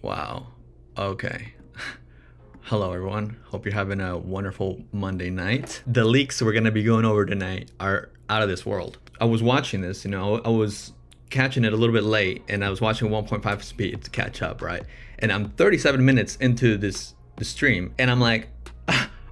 Wow. Okay. Hello, everyone. Hope you're having a wonderful Monday night. The leaks we're going to be going over tonight are out of this world. I was watching this, I was catching it a little bit late, and I was watching 1.5 speed to catch up, right? And I'm 37 minutes into the stream, and I'm like,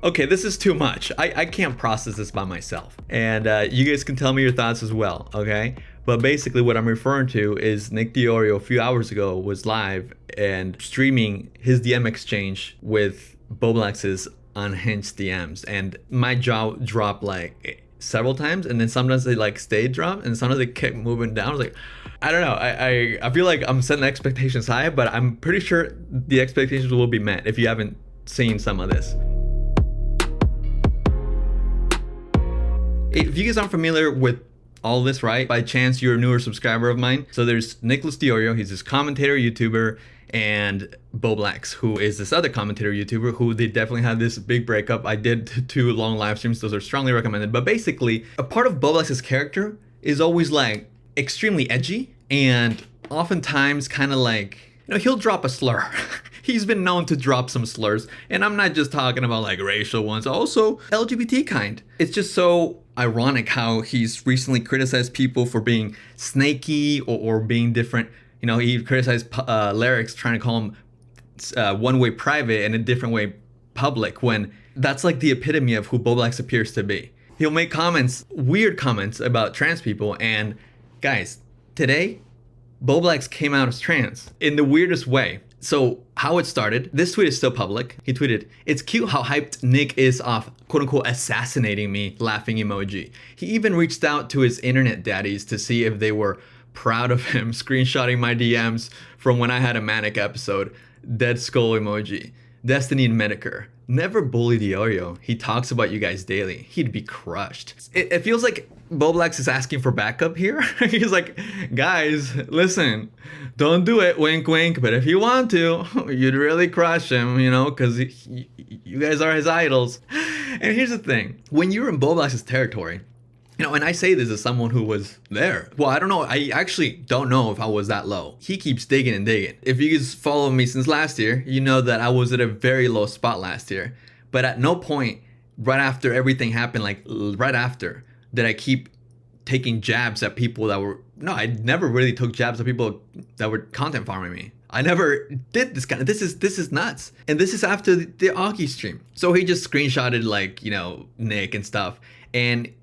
okay, this is too much. I can't process this by myself. And you guys can tell me your thoughts as well, okay? But basically what I'm referring to is Nick DeOrio a few hours ago was live and streaming his DM exchange with Bowblax's unhinged DMs. And my jaw dropped like several times, and then sometimes they like stayed dropped, and sometimes they kept moving down. I was like, I don't know. I feel like I'm setting expectations high, but I'm pretty sure the expectations will be met if you haven't seen some of this. If you guys aren't familiar with all this, right, by chance you're a newer subscriber of mine, so there's Nicholas DeOrio, he's this commentator YouTuber, and Bowblax, who is this other commentator YouTuber who they definitely had this big breakup. I did 2 long live streams, those are strongly recommended. But basically, a part of Bowblax's character is always like extremely edgy, and oftentimes kind of like, he'll drop a slur. He's been known to drop some slurs, and I'm not just talking about like racial ones, also LGBT kind. It's just so ironic how he's recently criticized people for being snaky or being different. He criticized Lyrics trying to call him one way private and a different way public, when that's like the epitome of who Bowblax appears to be. He'll make comments, weird comments about trans people, and guys, today, Bowblax came out as trans in the weirdest way. So how it started, this tweet is still public. He tweeted, "It's cute how hyped Nick is off quote unquote assassinating me, laughing emoji. He even reached out to his internet daddies to see if they were proud of him, screenshotting my DMs from when I had a manic episode. Dead skull emoji. Destiny and Medicare. Never bully DeOrio. He talks about you guys daily. He'd be crushed." It feels like Bowblax is asking for backup here. He's like, guys, listen, don't do it, wink wink, but if you want to, you'd really crush him, because you guys are his idols. And here's the thing, when you're in Bowblax's territory, and I say this as someone who was there. Well, I don't know. I actually don't know if I was that low. He keeps digging and digging. If you guys follow me since last year, you know that I was at a very low spot last year. But at no point, right after everything happened, like right after, did I keep taking jabs at people that were... No, I never really took jabs at people that were content farming me. I never did this kind of... This is nuts. And this is after the Aki stream. So he just screenshotted like, Nick and stuff. And...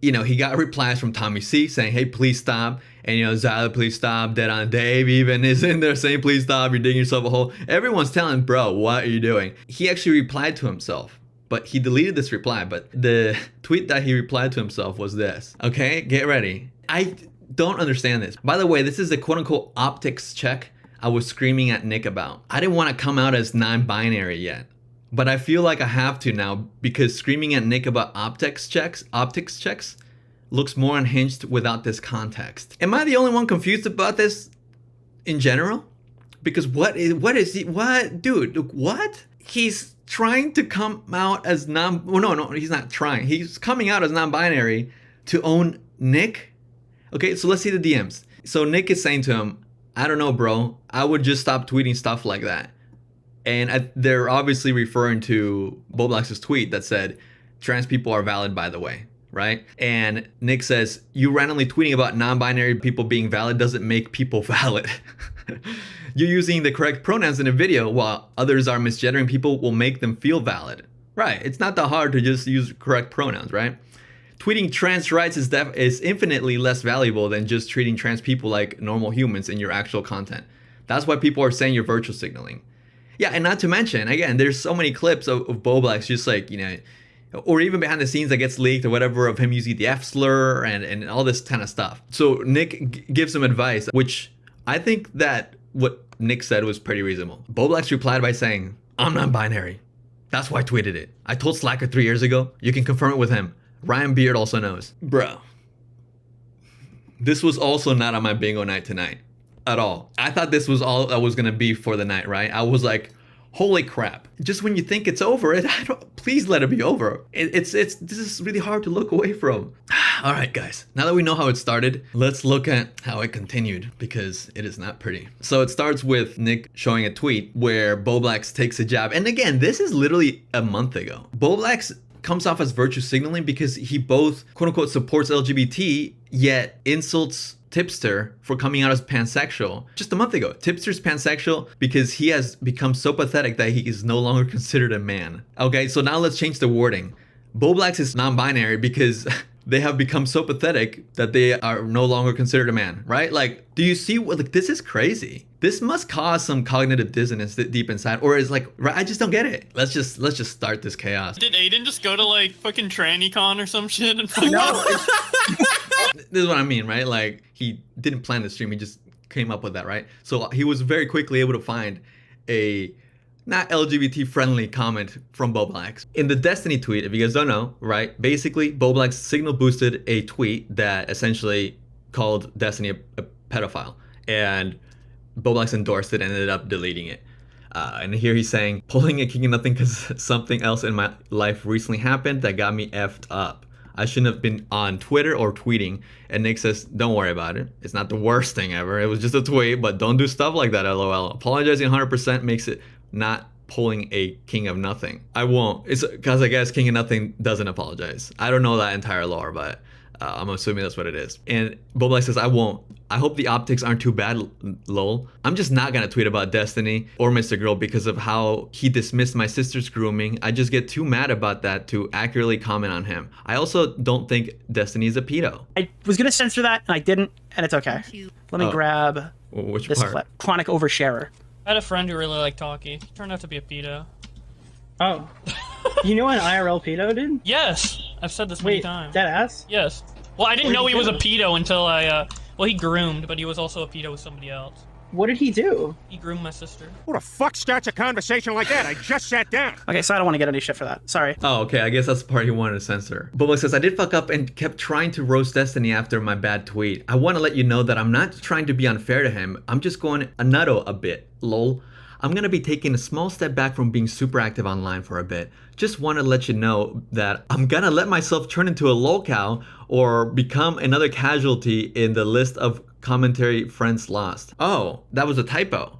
he got replies from Tommy C saying, "Hey, please stop." And, Zyla, please stop. Dead on Dave even is in there saying, "Please stop. You're digging yourself a hole." Everyone's telling, bro, what are you doing? He actually replied to himself, but he deleted this reply. But the tweet that he replied to himself was this. Okay, get ready. I don't understand this. By the way, this is the quote unquote optics check I was screaming at Nick about. I didn't want to come out as non-binary yet. But I feel like I have to now, because screaming at Nick about optics checks looks more unhinged without this context. Am I the only one confused about this in general? Because what dude, what? He's trying to come out as no, he's not trying. He's coming out as non-binary to own Nick. Okay, so let's see the DMs. So Nick is saying to him, "I don't know, bro. I would just stop tweeting stuff like that." And they're obviously referring to Bowblax's tweet that said, "Trans people are valid, by the way," right? And Nick says, "You randomly tweeting about non-binary people being valid doesn't make people valid. You're using the correct pronouns in a video while others are misgendering people will make them feel valid." Right, it's not that hard to just use correct pronouns, right? Tweeting trans rights is infinitely less valuable than just treating trans people like normal humans in your actual content. That's why people are saying you're virtue signaling. Yeah, and not to mention, again, there's so many clips of Bowblax just like, or even behind the scenes that gets leaked or whatever of him using the F slur and all this kind of stuff. So Nick gives him advice, which I think that what Nick said was pretty reasonable. Bowblax replied by saying, "I'm non-binary. That's why I tweeted it. I told Slacker 3 years ago. You can confirm it with him. Ryan Beard also knows." Bro, this was also not on my bingo night tonight. At all. I thought this was all that was gonna be for the night, right? I was like, Holy crap. Just when you think it's over, please let it be over. This is really hard to look away from. All right, guys, now that we know how it started, let's look at how it continued, because it is not pretty. So it starts with Nick showing a tweet where Bowblax takes a jab. And again, this is literally a month ago. Bowblax comes off as virtue signaling because he both quote unquote supports LGBT, yet insults Tipster for coming out as pansexual just a month ago. Tipster's pansexual because he has become so pathetic that he is no longer considered a man. Okay, so now let's change the wording. Bowblax is non-binary because they have become so pathetic that they are no longer considered a man, right? Like, do you see what, like, this is crazy. This must cause some cognitive dissonance deep inside, or is like, I just don't get it. Let's just start this chaos. Did Aiden just go to like fucking TrannyCon or some shit? And No. This is what I mean, right? Like, he didn't plan the stream, he just came up with that, right? So he was very quickly able to find a not LGBT friendly comment from Bowblax. In the Destiny tweet, if you guys don't know, right? Basically, Bowblax signal boosted a tweet that essentially called Destiny a pedophile. And Bowblax endorsed it and ended up deleting it. And here he's saying, pulling a king of nothing because something else in my life recently happened that got me effed up. I shouldn't have been on Twitter or tweeting. And Nick says, don't worry about it. It's not the worst thing ever. It was just a tweet, but don't do stuff like that, LOL. Apologizing 100% makes it not pulling a king of nothing. I won't. It's because I guess king of nothing doesn't apologize. I don't know that entire lore, but I'm assuming that's what it is. And Bowblax says, I won't. I hope the optics aren't too bad, lol. I'm just not gonna tweet about Destiny or Mr. Girl because of how he dismissed my sister's grooming. I just get too mad about that to accurately comment on him. I also don't think Destiny is a pedo. I was gonna censor that and I didn't, and it's okay. Let me grab Which this part? clip. Chronic oversharer. I had a friend who really liked hockey. He turned out to be a pedo. Oh. You know an IRL pedo, dude? Yes, I've said this many Wait, times. dead ass? Yes. Well, I didn't What know did he he was a do? pedo until well, he groomed, but he was also a pedo with somebody else. What did he do? He groomed my sister. Who the fuck starts a conversation like that? I just sat down. Okay, so I don't want to get any shit for that. Sorry. Oh, okay. I guess that's the part he wanted to censor. Bowblax says, I did fuck up and kept trying to roast Destiny after my bad tweet. I want to let you know that I'm not trying to be unfair to him. I'm just going a nutto a bit. Lol. I'm going to be taking a small step back from being super active online for a bit. Just want to let you know that I'm going to let myself turn into a lol cow or become another casualty in the list of commentary friends lost. Oh, that was a typo.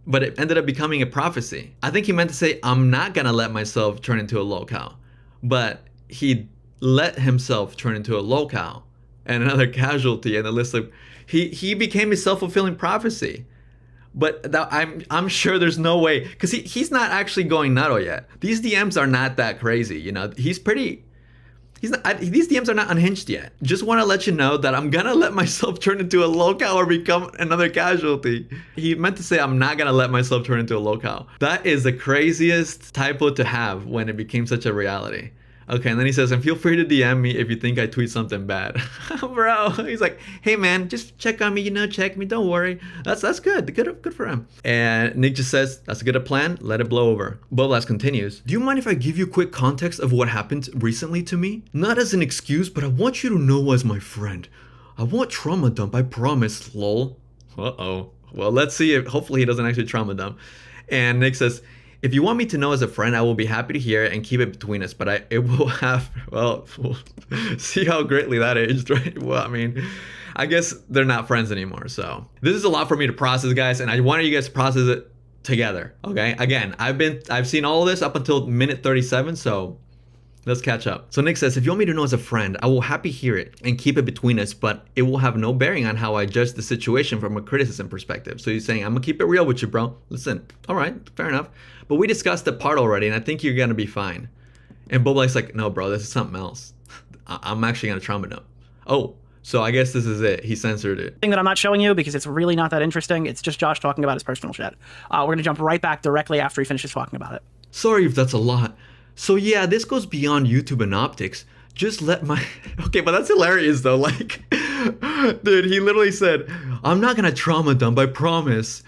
But it ended up becoming a prophecy. I think he meant to say, I'm not going to let myself turn into a lol cow. But he let himself turn into a lol cow and another casualty in the list of... He became a self-fulfilling prophecy. But I'm sure there's no way, because he's not actually going nutto yet. These DMs are not that crazy, you know. These DMs are not unhinged yet. Just want to let you know that I'm gonna let myself turn into a locale or become another casualty. He meant to say I'm not gonna let myself turn into a locale. That is the craziest typo to have when it became such a reality. Okay, and then he says, and feel free to DM me if you think I tweet something bad. Bro, he's like, hey man, just check on me, you know, check me, don't worry. That's good, good for him. And Nick just says, that's a good plan, let it blow over. Bowblax continues, do you mind if I give you quick context of what happened recently to me? Not as an excuse, but I want you to know as my friend. I won't trauma dump, I promise, lol. Uh-oh. Well, let's see if, hopefully he doesn't actually trauma dump. And Nick says, if you want me to know as a friend, I will be happy to hear it and keep it between us, but it will have, well, we'll see how greatly that aged, right? Well, I mean, I guess they're not friends anymore, so. This is a lot for me to process, guys, and I wanted you guys to process it together, okay? Again, I've seen all of this up until minute 37, so let's catch up. So Nick says, if you want me to know as a friend, I will happy hear it and keep it between us, but it will have no bearing on how I judge the situation from a criticism perspective. So he's saying, I'm gonna keep it real with you, bro. Listen, all right, fair enough. But we discussed the part already, and I think you're gonna be fine. And Bowblax's like, no, bro, this is something else. I'm actually gonna trauma dump. Oh, so I guess this is it. He censored it. Thing that I'm not showing you because it's really not that interesting. It's just Josh talking about his personal shit. We're gonna jump right back directly after he finishes talking about it. Sorry if that's a lot. So yeah, this goes beyond YouTube and optics. Just let my... Okay, but that's hilarious though. Like, dude, he literally said, I'm not gonna trauma dump, I promise.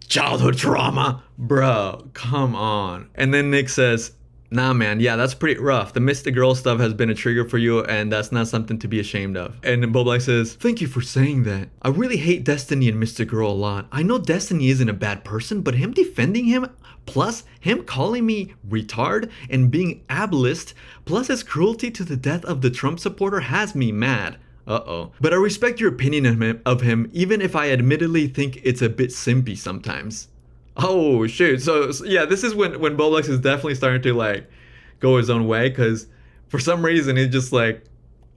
Childhood trauma. Bro, come on. And then Nick says, Nah, man, yeah, that's pretty rough. The Mr. Girl stuff has been a trigger for you, and that's not something to be ashamed of. And Bowblax says, thank you for saying that. I really hate Destiny and Mr. Girl a lot. I know Destiny isn't a bad person, but him defending him, plus him calling me retard and being ableist, plus his cruelty to the death of the Trump supporter has me mad. Uh-oh. But I respect your opinion of him, even if I admittedly think it's a bit simpy sometimes. Oh shoot, so yeah, this is when Bowblax is definitely starting to like go his own way, because for some reason it's just like,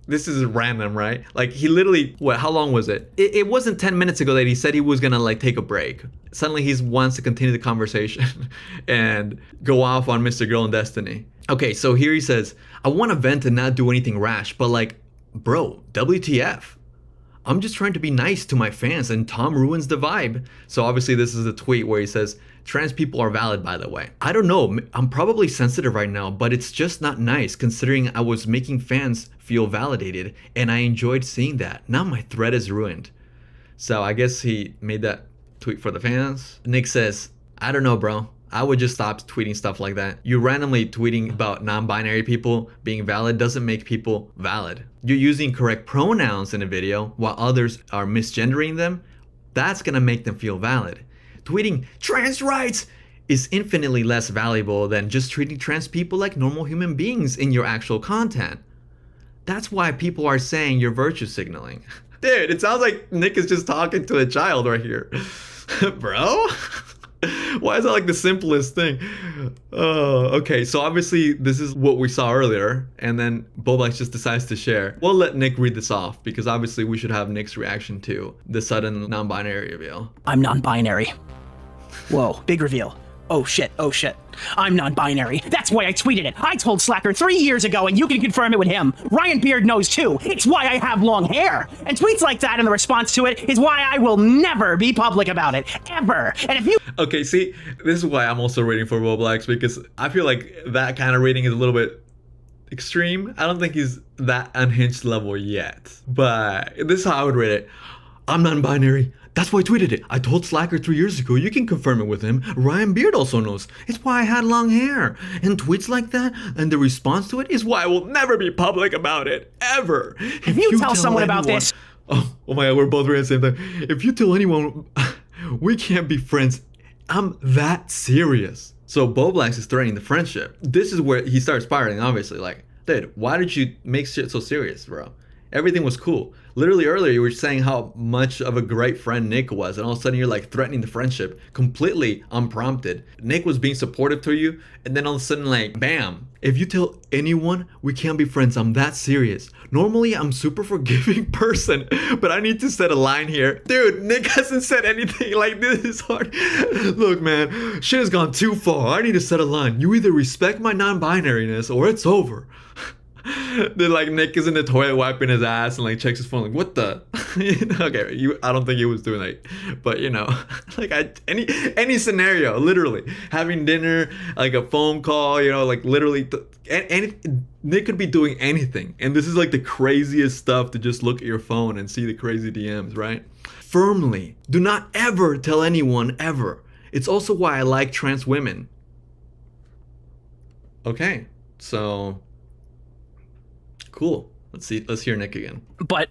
this is random, right? Like he literally, how long was it? It wasn't 10 minutes ago that he said he was gonna like take a break. Suddenly he wants to continue the conversation and go off on Mr. Girl and Destiny. Okay, so here he says, I want to vent and not do anything rash, but like, bro, WTF? I'm just trying to be nice to my fans and Tom ruins the vibe. So obviously this is a tweet where he says, trans people are valid, by the way. I don't know, I'm probably sensitive right now, but it's just not nice considering I was making fans feel validated and I enjoyed seeing that. Now my thread is ruined. So I guess he made that tweet for the fans. Nick says, I don't know, bro. I would just stop tweeting stuff like that. You randomly tweeting about non-binary people being valid doesn't make people valid. You're using correct pronouns in a video while others are misgendering them. That's gonna make them feel valid. Tweeting trans rights is infinitely less valuable than just treating trans people like normal human beings in your actual content. That's why people are saying you're virtue signaling. Dude, it sounds like Nick is just talking to a child right here. Bro? Why is that like the simplest thing? Okay, so obviously this is what we saw earlier, and then Bowblax just decides to share. We'll let Nick read this off, because obviously we should have Nick's reaction to the sudden non-binary reveal. I'm non-binary. Whoa, big reveal. Oh shit, oh shit. I'm non-binary. That's why I tweeted it. I told Slacker 3 years ago, and you can confirm it with him. Ryan Beard knows too. It's why I have long hair. And tweets like that and the response to it is why I will never be public about it. Ever. And if you... Okay, see, this is why I'm also reading for Bowblax, because I feel like that kind of reading is a little bit extreme. I don't think he's that unhinged level yet. But this is how I would rate it. I'm non-binary. That's why I tweeted it. I told Slacker 3 years ago. You can confirm it with him. Ryan Beard also knows. It's why I had long hair. And tweets like that, and the response to it is why I will never be public about it. Ever. If you tell someone about this... Oh my god, we're both reading at the same time. If you tell anyone we can't be friends, I'm that serious. So Bowblax is threatening the friendship. This is where he starts spiraling, obviously. Like, dude, why did you make shit so serious, bro? Everything was cool. Literally earlier you were saying how much of a great friend Nick was, and all of a sudden you're like threatening the friendship completely unprompted. Nick was being supportive to you, and then all of a sudden like bam. If you tell anyone we can't be friends, I'm that serious. Normally I'm super forgiving person, but I need to set a line here. Dude, Nick hasn't said anything. Like, this is hard. Look, man, shit has gone too far. I need to set a line. You either respect my non-binariness or it's over. Then like Nick is in the toilet wiping his ass and like checks his phone like, what the? Okay, I don't think he was doing that, but you know, like any scenario, literally having dinner, like a phone call, you know, like literally Nick could be doing anything, and this is like the craziest stuff to just look at your phone and see the crazy DMs, right? Firmly, do not ever tell anyone ever. It's also why I like trans women. Okay, so. Cool. Let's hear Nick again. But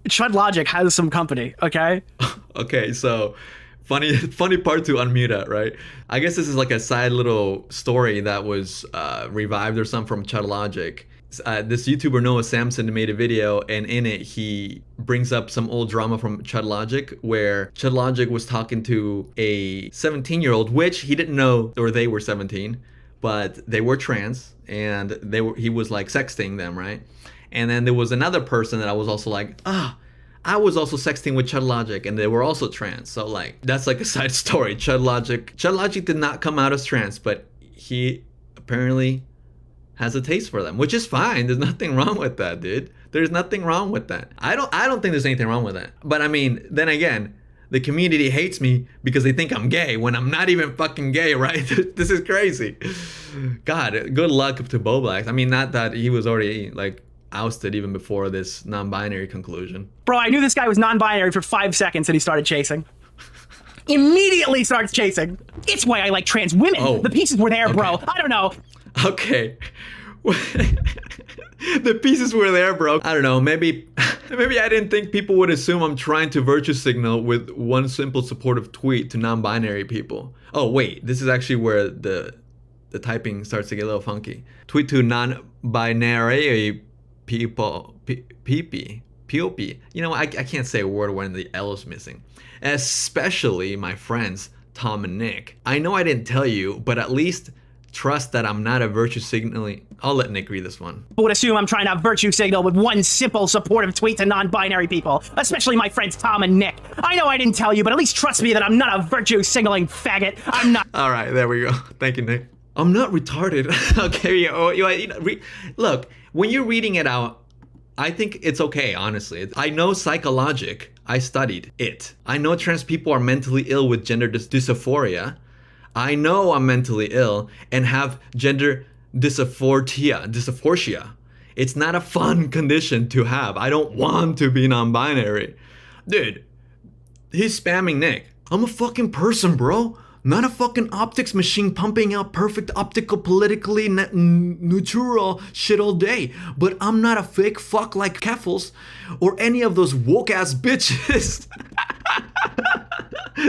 Chud Logic has some company, okay? Okay, so funny part to unmute at, right? I guess this is like a side little story that was revived or something from Chud Logic. This YouTuber Noah Samson made a video, and in it he brings up some old drama from Chud Logic, where Chud Logic was talking to a 17-year-old, which he didn't know, or they were 17. But they were trans, and he was like sexting them, right? And then there was another person that I was also like, I was also sexting with Chud Logic, and they were also trans. So like, that's like a side story. Chud Logic did not come out as trans, but he apparently has a taste for them, which is fine. There's nothing wrong with that, dude. There's nothing wrong with that. I don't think there's anything wrong with that. But I mean, then again, the community hates me because they think I'm gay when I'm not even fucking gay, right? This is crazy. God, good luck to Bowblax. I mean, not that he was already like ousted even before this non-binary conclusion. Bro, I knew this guy was non-binary for 5 seconds and he started chasing. Immediately starts chasing. It's why I like trans women. Oh, the pieces were there, okay. bro. I don't know. Okay. The pieces were there, bro. I don't know, maybe I didn't think people would assume I'm trying to virtue signal with one simple supportive tweet to non-binary people. Oh wait, this is actually where the typing starts to get a little funky. Tweet to non-binary people, POP. You know, I can't say a word when the L is missing. Especially my friends, Tom and Nick. I know I didn't tell you, but at least trust that I'm not a virtue signaling. I'll let Nick read this one. Would assume I'm trying to virtue signal with one simple supportive tweet to non-binary people, especially my friends Tom and Nick. I know I didn't tell you, but at least trust me that I'm not a virtue signaling faggot. I'm not. All right, there we go. Thank you, Nick. I'm not retarded. Okay, look, when you're reading it out, I think it's okay, honestly. I know psychologic. I studied it. I know trans people are mentally ill with gender dysphoria. I know I'm mentally ill and have gender dysphoria. It's not a fun condition to have. I don't want to be non-binary. Dude, he's spamming Nick. I'm a fucking person, bro. Not a fucking optics machine pumping out perfect optical politically neutral shit all day. But I'm not a fake fuck like Keffels or any of those woke ass bitches.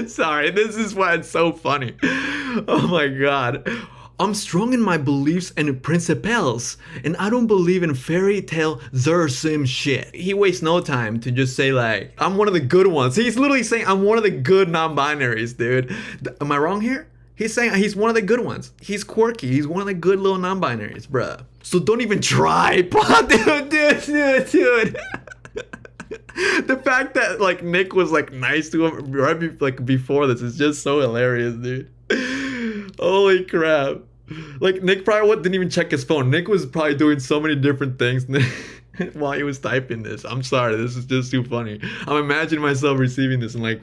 Sorry, this is why it's so funny. Oh my god. I'm strong in my beliefs and principles, and I don't believe in fairy tale Sim shit. He wastes no time to just say like, I'm one of the good ones. He's literally saying I'm one of the good non-binaries, dude. Am I wrong here? He's saying he's one of the good ones. He's quirky. He's one of the good little non-binaries, bruh. So don't even try, dude. The fact that like Nick was like nice to him right before this is just so hilarious, dude. Holy crap. Like Nick probably didn't even check his phone. Nick was probably doing so many different things while he was typing this. I'm sorry, this is just too funny. I'm imagining myself receiving this and like,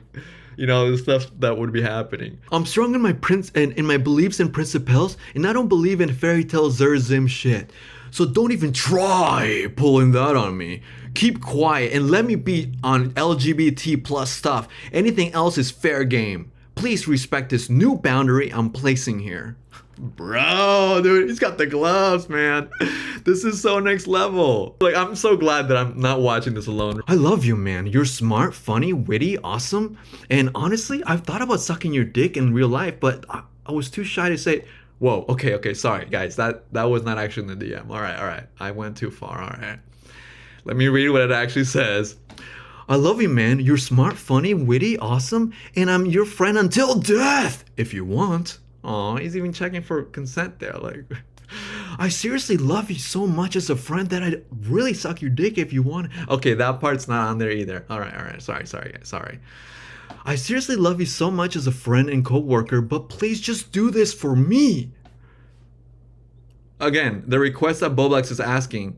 you know, the stuff that would be happening. I'm strong in my in my beliefs and principles, and I don't believe in fairy tale Sim shit. So don't even try pulling that on me. Keep quiet and let me be on LGBT plus stuff. Anything else is fair game. Please respect this new boundary I'm placing here. Bro, dude, he's got the gloves, man. This is so next level. Like, I'm so glad that I'm not watching this alone. I love you, man. You're smart, funny, witty, awesome. And honestly, I've thought about sucking your dick in real life, but I was too shy to say. Whoa, okay, sorry, guys. That was not actually in the DM. All right. I went too far, all right. Let me read what it actually says. I love you, man. You're smart, funny, witty, awesome, and I'm your friend until death, if you want. Aw, he's even checking for consent there. Like, I seriously love you so much as a friend that I'd really suck your dick if you want. Okay, that part's not on there either. All right. Sorry, guys. Sorry. I seriously love you so much as a friend and co-worker, but please just do this for me. Again, the request that Bowblax is asking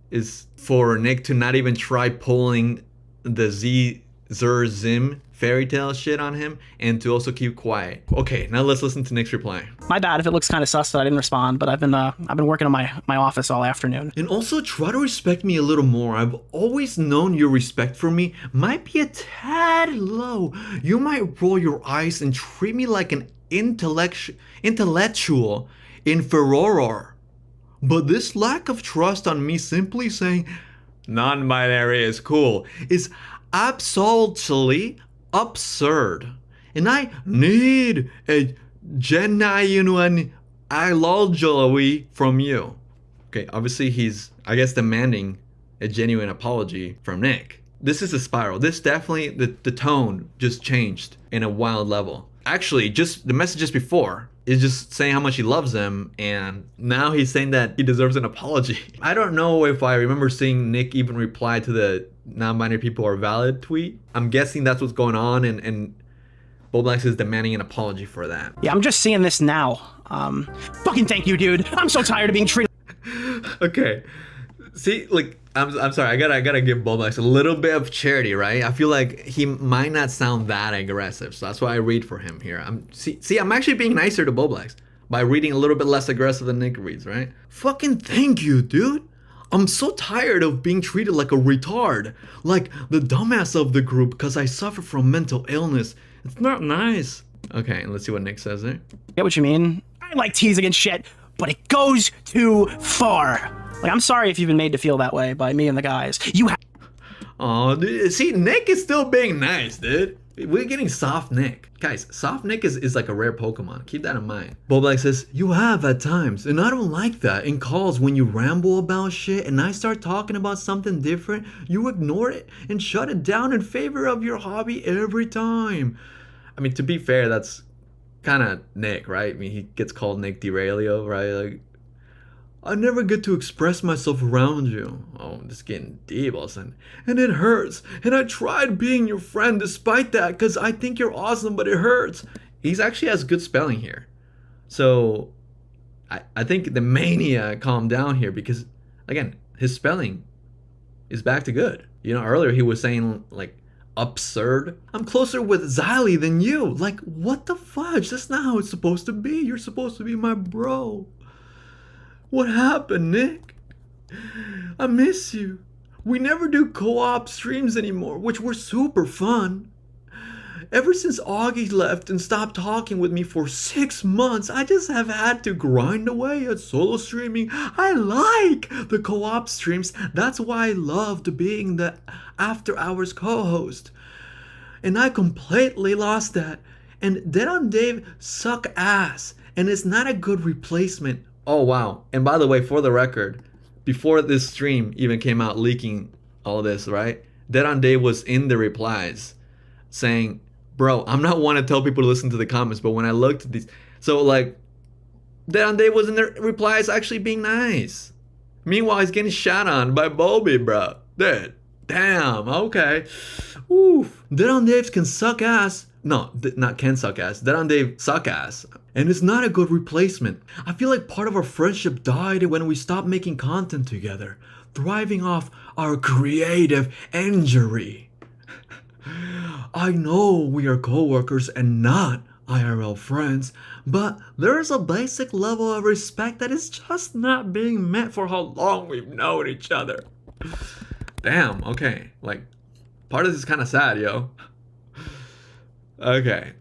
is for Nick to not even try pulling the Zim fairy tale shit on him and to also keep quiet. Okay, now let's listen to Nick's reply. My bad if it looks kind of sus that I didn't respond, but I've been working on my office all afternoon. And also try to respect me a little more. I've always known your respect for me might be a tad low. You might roll your eyes and treat me like an intellectual inferior. But this lack of trust on me simply saying non-binary is cool is absolutely absurd. And I need a genuine apology from you. Okay, obviously he's, I guess, demanding a genuine apology from Nick. This is a spiral. This definitely, the tone just changed in a wild level. Actually, just the messages before is just saying how much he loves them, and now he's saying that he deserves an apology. I don't know if I remember seeing Nick even reply to the non-binary people are valid tweet. I'm guessing that's what's going on, and Bowblax is demanding an apology for that. Yeah, I'm just seeing this now. Fucking thank you, dude. I'm so tired of being treated. Okay, see, like, I'm sorry, I gotta give Bowblax a little bit of charity, right? I feel like he might not sound that aggressive, so that's why I read for him here. I'm actually being nicer to Bowblax by reading a little bit less aggressive than Nick reads, right? Fucking thank you, dude. I'm so tired of being treated like a retard, like the dumbass of the group because I suffer from mental illness. It's not nice. Okay, let's see what Nick says there. Get what you mean? I like teasing and shit, but it goes too far. Like, I'm sorry if you've been made to feel that way by me and the guys. You have. Oh, dude, see, Nick is still being nice, dude. We're getting soft Nick. Guys, soft Nick is like a rare Pokemon. Keep that in mind. Bowblax says, you have at times, and I don't like that. In calls, when you ramble about shit and I start talking about something different, you ignore it and shut it down in favor of your hobby every time. I mean, to be fair, that's kind of Nick, right? I mean, he gets called Nick DeOrio, right? Like, I never get to express myself around you. Oh, I'm just getting deep all of a sudden. And it hurts. And I tried being your friend despite that because I think you're awesome, but it hurts. He's actually has good spelling here. So I think the mania calmed down here because, again, his spelling is back to good. You know, earlier he was saying, like, absurd. I'm closer with Xylee than you. Like, what the fudge? That's not how it's supposed to be. You're supposed to be my bro. What happened, Nick? I miss you. We never do co-op streams anymore, which were super fun. Ever since Augie left and stopped talking with me for 6 months, I just have had to grind away at solo streaming. I like the co-op streams. That's why I loved being the after hours co-host. And I completely lost that. And Dead on Dave suck ass. And it's not a good replacement. Oh, wow. And by the way, for the record, before this stream even came out leaking all this, right? Dead on Dave was in the replies saying, bro, I'm not one to tell people to listen to the comments, but when I looked at these, so like, Dead on Dave was in the replies actually being nice. Meanwhile, he's getting shot on by Bobby, bro. Dude, damn, okay. Oof. Dead on Dave can suck ass. No, not can suck ass. Dead on Dave suck ass. And it's not a good replacement. I feel like part of our friendship died when we stopped making content together, thriving off our creative injury. I know we are co-workers and not IRL friends, but there's a basic level of respect that is just not being met for how long we've known each other. Damn, okay. Like, part of this is kind of sad, yo. Okay.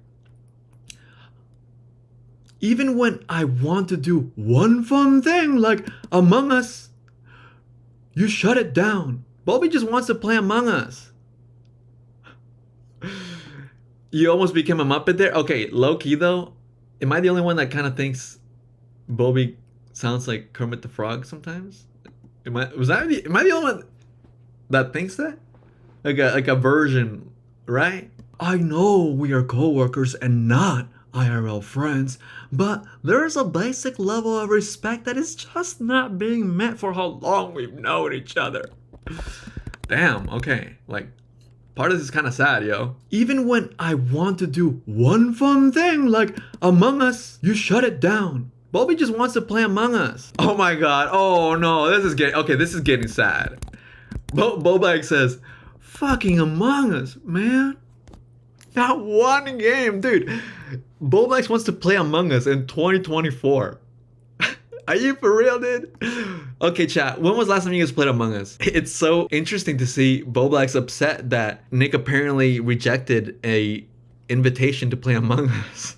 Even when I want to do one fun thing like Among Us, you shut it down. Bobby just wants to play Among Us. You almost became a Muppet there? Okay, low-key though, am I the only one that kind of thinks Bobby sounds like Kermit the Frog sometimes? Am I the only one that thinks that? Like a version, right? I know we are co-workers and not IRL friends, but there's a basic level of respect that is just not being met for how long we've known each other. Damn, okay. Like, part of this is kind of sad, yo. Even when I want to do one fun thing like Among Us, you shut it down. Bobby just wants to play Among Us. Oh my god. Oh no, this is getting sad. Bowblax says, fucking Among Us, man. That one game, dude. Bowblax wants to play Among Us in 2024. Are you for real, dude? Okay, chat. When was the last time you guys played Among Us? It's so interesting to see Bowblax upset that Nick apparently rejected a invitation to play Among Us.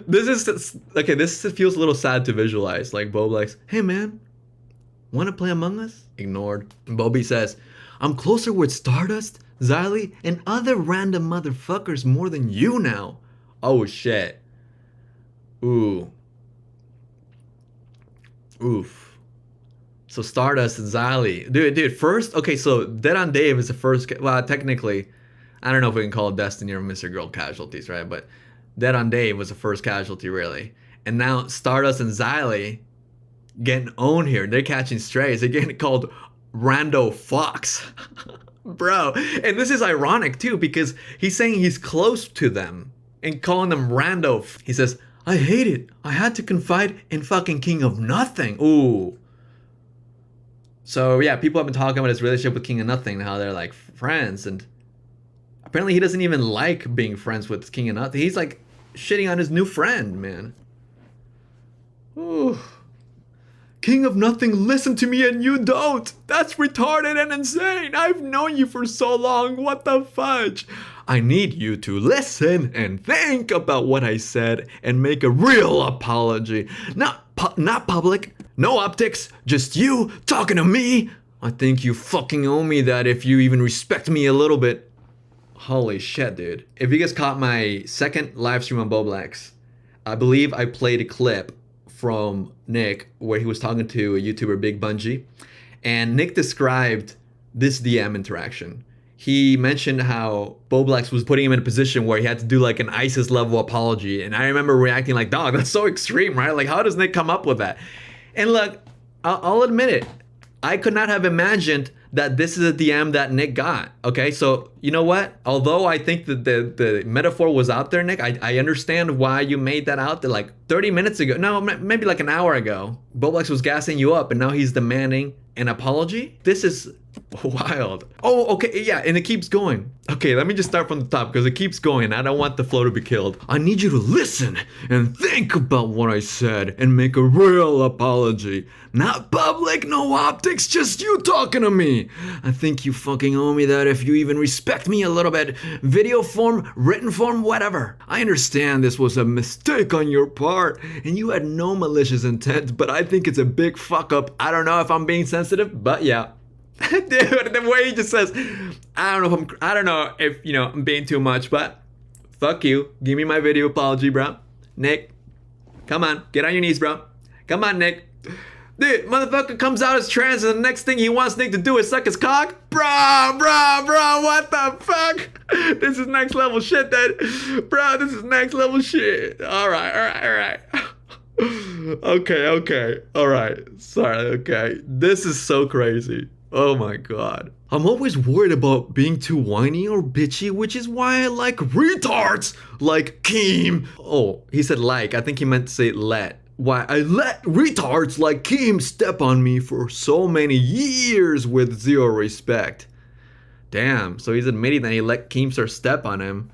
This feels a little sad to visualize. Like Bowblax, hey man, want to play Among Us? Ignored. Bobby says, I'm closer with Stardust, Xylee, and other random motherfuckers more than you now. Oh shit. Ooh. Oof. So Stardust and Xylee. Dude, first, okay, so Dead on Dave is the first, well, technically, I don't know if we can call it Destiny or Mr. Girl casualties, right? But Dead on Dave was the first casualty, really. And now Stardust and Xylee getting owned here. They're catching strays. They're getting called Rando Fox. Bro. And this is ironic, too, because he's saying he's close to them and calling them Rando. He says, I hate it. I had to confide in fucking King of Nothing. Ooh. So, yeah, people have been talking about his relationship with King of Nothing and how they're, like, friends. And apparently he doesn't even like being friends with King of Nothing. He's, like, shitting on his new friend, man. Ooh. King of Nothing, listen to me and you don't. That's retarded and insane. I've known you for so long. What the fudge? I need you to listen and think about what I said and make a real apology. Not not public, no optics, just you talking to me. I think you fucking owe me that if you even respect me a little bit. Holy shit, dude. If you guys caught my second live stream on Bowblax, I believe I played a clip from Nick where he was talking to a YouTuber, Big Bungie, and Nick described this DM interaction. He mentioned how Bowblax was putting him in a position where he had to do like an ISIS level apology. And I remember reacting like, dog, that's so extreme, right? Like, how does Nick come up with that? And look, I'll admit it. I could not have imagined that this is a DM that Nick got. Okay, so you know what? Although I think that the metaphor was out there, Nick, I understand why you made that out there like 30 minutes ago. No, maybe like an hour ago. Bowblax was gassing you up and now he's demanding an apology? This is wild. Oh, okay, yeah, and it keeps going. Okay, let me just start from the top because it keeps going. I don't want the flow to be killed. I need you to listen and think about what I said and make a real apology. Not public, no optics, just you talking to me. I think you fucking owe me that if you even respect me a little bit. Video form, written form, whatever. I understand this was a mistake on your part and you had no malicious intent, but I think it's a big fuck up. I don't know if I'm being sensitive, but yeah. Dude, the way he just says, I don't know if you know I'm being too much, but fuck you. Give me my video apology, bro. Nick, come on, get on your knees, bro. Come on, Nick. Dude, motherfucker comes out as trans and the next thing he wants Nick to do is suck his cock? Bro, what the fuck? This is next level shit, dude. Bro, this is next level shit. Alright. Okay. Alright. Sorry, okay. This is so crazy. Oh my god. I'm always worried about being too whiny or bitchy, which is why I like retards like Keem. Oh, he said like. I think he meant to say let. Why I let retards like Keem step on me for so many years with zero respect. Damn, so he's admitting that he let Keemstar step on him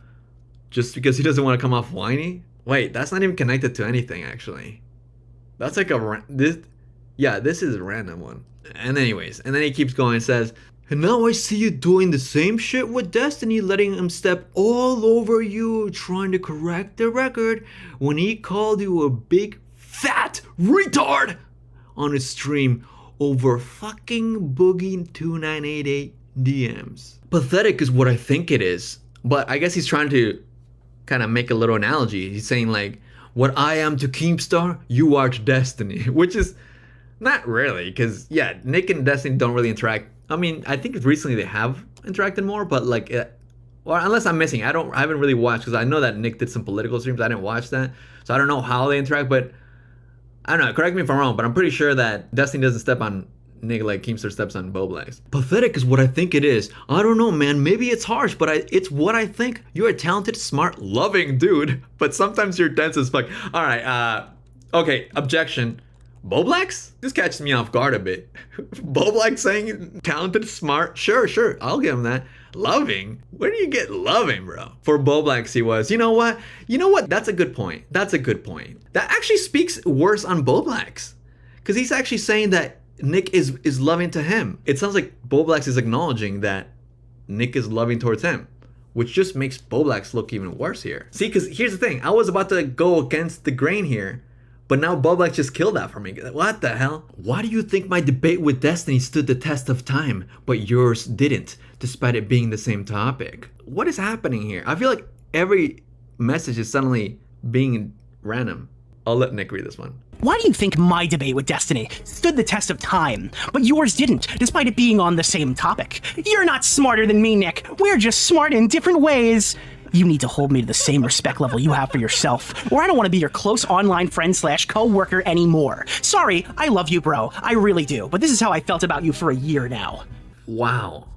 just because he doesn't want to come off whiny? Wait, that's not even connected to anything actually. That's like this is a random one. And anyways, and then he keeps going and says, and now I see you doing the same shit with Destiny, letting him step all over you, trying to correct the record when he called you a big fat retard on his stream over fucking Boogie 2988 DMs. Pathetic is what I think it is, but I guess he's trying to kind of make a little analogy. He's saying like, what I am to Keemstar, you are to Destiny, which is not really, because yeah, Nick and Destiny don't really interact. I mean, I think recently they have interacted more, but like, well, unless I'm missing, I haven't really watched, because I know that Nick did some political streams. I didn't watch that, so I don't know how they interact. But I don't know. Correct me if I'm wrong, but I'm pretty sure that Destiny doesn't step on Nick like Keemstar steps on Bowblax. Pathetic is what I think it is. I don't know, man. Maybe it's harsh, but it's what I think. You're a talented, smart, loving dude, but sometimes you're dense as fuck. All right. Okay. Objection. Bowblax? This catches me off guard a bit. Bowblax saying talented, smart. Sure. I'll give him that. Loving? Where do you get loving, bro? For Bowblax, he was. You know what? That's a good point. That actually speaks worse on Bowblax. Because he's actually saying that Nick is loving to him. It sounds like Bowblax is acknowledging that Nick is loving towards him, which just makes Bowblax look even worse here. See, because here's the thing. I was about to go against the grain here, but now Bowblax just killed that for me. What the hell? Why do you think my debate with Destiny stood the test of time, but yours didn't, despite it being the same topic? What is happening here? I feel like every message is suddenly being random. I'll let Nick read this one. Why do you think my debate with Destiny stood the test of time, but yours didn't, despite it being on the same topic? You're not smarter than me, Nick. We're just smart in different ways. You need to hold me to the same respect level you have for yourself, or I don't want to be your close online friend / co-worker anymore. Sorry, I love you, bro. I really do, but this is how I felt about you for a year now. Wow.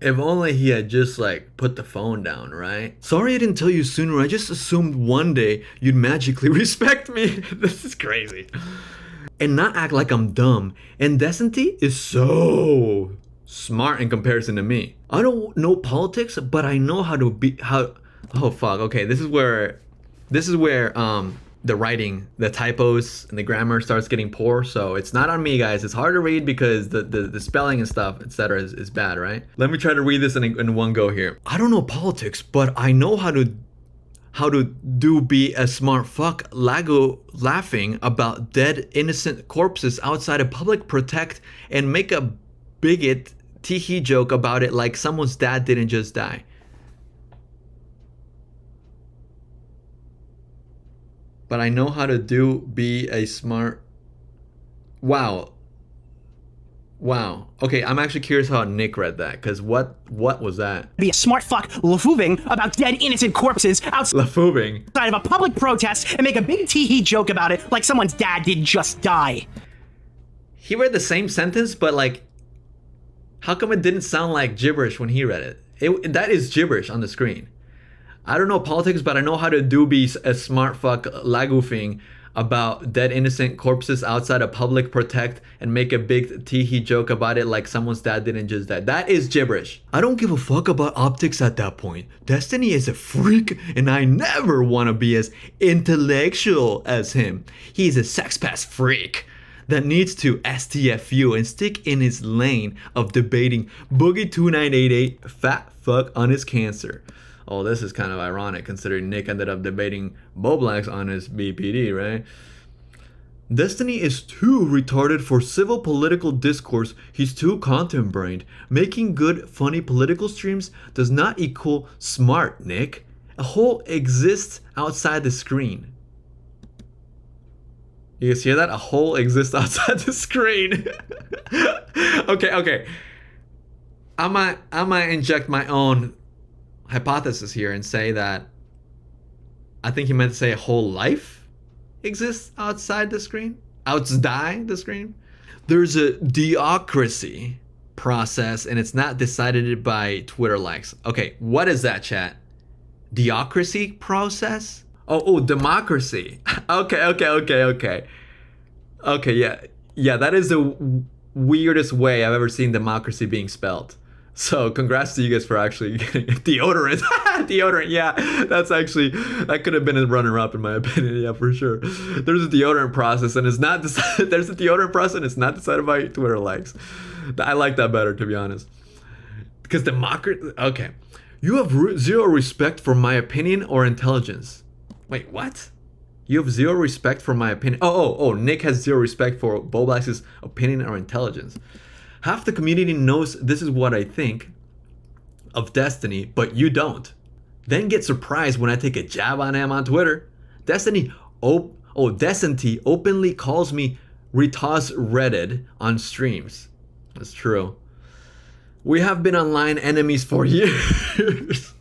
If only he had just like put the phone down, right? Sorry I didn't tell you sooner. I just assumed one day you'd magically respect me. This is crazy. And not act like I'm dumb. And Destiny is so smart in comparison to me. I don't know politics, but I know oh fuck, okay, this is where the writing, the typos and the grammar starts getting poor. So it's not on me, guys. It's hard to read because the spelling and stuff, etc. is bad, right? Let me try to read this in one go here. I don't know politics, but I know how to how to do be a smart fuck laughing about dead innocent corpses outside a public protect and make a bigot tee joke about it like someone's dad didn't just die. But I know how to be a smart... Wow. Okay, I'm actually curious how Nick read that, because what was that? Be a smart fuck lafooving about dead innocent corpses outside Lafooving. of a public protest and make a big tee joke about it like someone's dad did just die. He read the same sentence, but like, how come it didn't sound like gibberish when he read it? That is gibberish on the screen. I don't know politics, but I know how to be a smart fuck lagoofing about dead innocent corpses outside a public protect and make a big tee joke about it like someone's dad didn't just die. That is gibberish. I don't give a fuck about optics at that point. Destiny is a freak and I never want to be as intellectual as him. He's a sex past freak that needs to STFU and stick in his lane of debating Boogie2988 fat fuck on his cancer. Oh, this is kind of ironic considering Nick ended up debating Bowblax on his BPD, right? Destiny is too retarded for civil political discourse. He's too content-brained. Making good, funny political streams does not equal smart, Nick. A hole exists outside the screen. You guys hear that? A hole exists outside the screen. Okay. I might inject my own hypothesis here and say that I think he meant to say a whole life exists outside the screen. Outside the screen. There's a deocracy process and it's not decided by Twitter likes. Okay, what is that, chat? Deocracy process? Oh, democracy. Okay, yeah, that is the weirdest way I've ever seen democracy being spelled. So congrats to you guys for actually getting deodorant. Deodorant, yeah, that could have been a runner-up in my opinion, yeah, for sure. There's a deodorant process and it's not decided, there's a deodorant process and it's not decided by Twitter likes. I like that better, to be honest. Because democracy, okay. You have zero respect for my opinion or intelligence. Wait, what? You have zero respect for my opinion. Oh, Nick has zero respect for Bowblax's opinion or intelligence. Half the community knows this is what I think of Destiny, but you don't. Then get surprised when I take a jab on him on Twitter. Destiny openly calls me retarded Reddit on streams. That's true. We have been online enemies for years.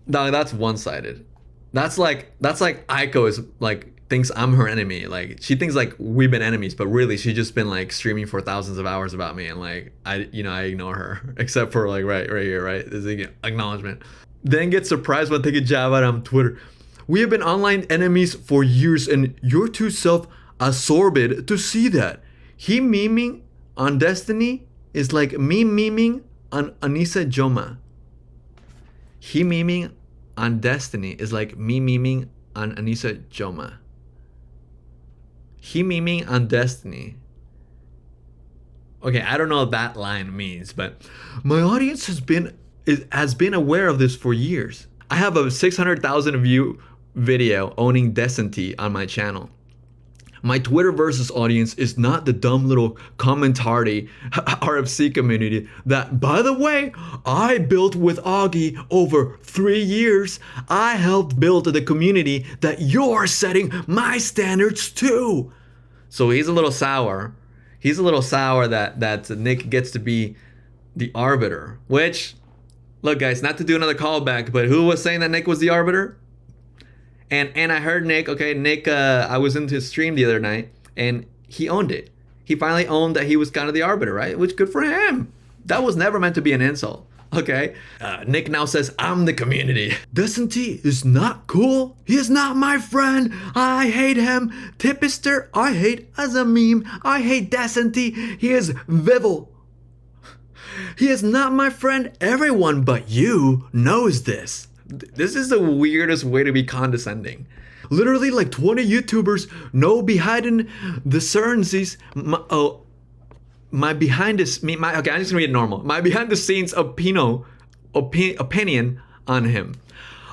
No, that's one-sided. That's like Aiko is like thinks I'm her enemy. Like she thinks like we've been enemies, but really she's just been like streaming for thousands of hours about me and like I ignore her. Except for like right here, right? There's an acknowledgement. Then get surprised when I take a jab at him on Twitter. We have been online enemies for years and you're too self-absorbed to see that. He memeing on Destiny is like me memeing on Anissa Joma. He memeing on Destiny is like me memeing on Anissa Joma. He memeing on Destiny. Okay, I don't know what that line means, but my audience has been aware of this for years. I have a 600,000 view video owning Destiny on my channel. My Twitter versus audience is not the dumb little commentary RFC community that, by the way, I built with Augie over 3 years. I helped build the community that you're setting my standards to. So he's a little sour. He's a little sour that Nick gets to be the arbiter. Which, look guys, not to do another callback, but who was saying that Nick was the arbiter? And I heard Nick, I was into his stream the other night and he owned it. He finally owned that he was kind of the arbiter, right? Which good for him. That was never meant to be an insult, okay? Nick now says, I'm the community. Destiny is not cool. He is not my friend. I hate him. Tipster, I hate as a meme. I hate Destiny. He is Vivel. He is not my friend. Everyone but you knows this. This is the weirdest way to be condescending. Literally like 20 YouTubers know behind the scenes my behind the okay, I'm just gonna read it normal. My behind the scenes opinion on him.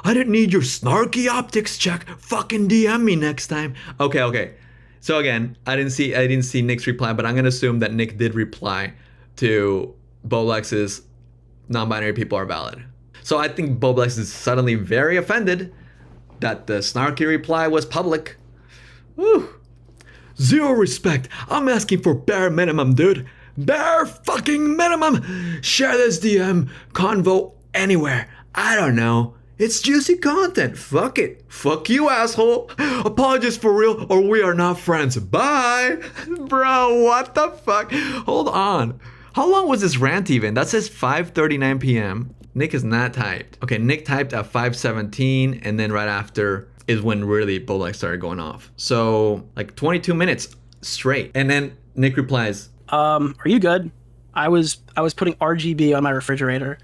I didn't need your snarky optics check. Fucking DM me next time. Okay. So again, I didn't see Nick's reply, but I'm gonna assume that Nick did reply to Bowblax's non-binary people are valid. So I think Bowblax is suddenly very offended that the snarky reply was public. Woo. Zero respect. I'm asking for bare minimum, dude. Bare fucking minimum. Share this DM convo anywhere. I don't know. It's juicy content. Fuck it. Fuck you, asshole. Apologies for real or we are not friends. Bye. Bro, what the fuck? Hold on. How long was this rant even? That says 5:39 p.m. Nick is not typed. Okay, Nick typed at 5:17 and then right after is when really Bowblax started going off. So like 22 minutes straight. And then Nick replies, Are you good? I was putting RGB on my refrigerator.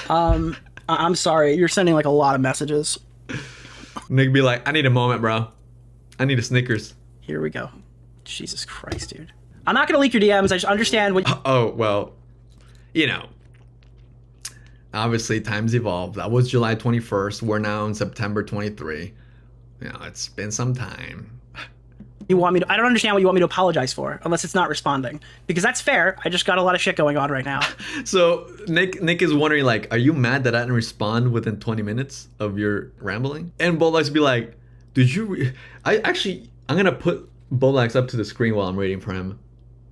I'm sorry, you're sending like a lot of messages. Nick be like, I need a moment, bro. I need a Snickers. Here we go. Jesus Christ, dude. I'm not gonna leak your DMs. I just understand what. Oh, well, you know, obviously times evolve. That was July 21st. We're now in September 23. You know, it's been some time. You want me to? I don't understand what you want me to apologize for, unless it's not responding, because that's fair. I just got a lot of shit going on right now. So Nick is wondering, like, are you mad that I didn't respond within 20 minutes of your rambling? And Bowblax be like, did you? I'm gonna put Bowblax up to the screen while I'm reading for him.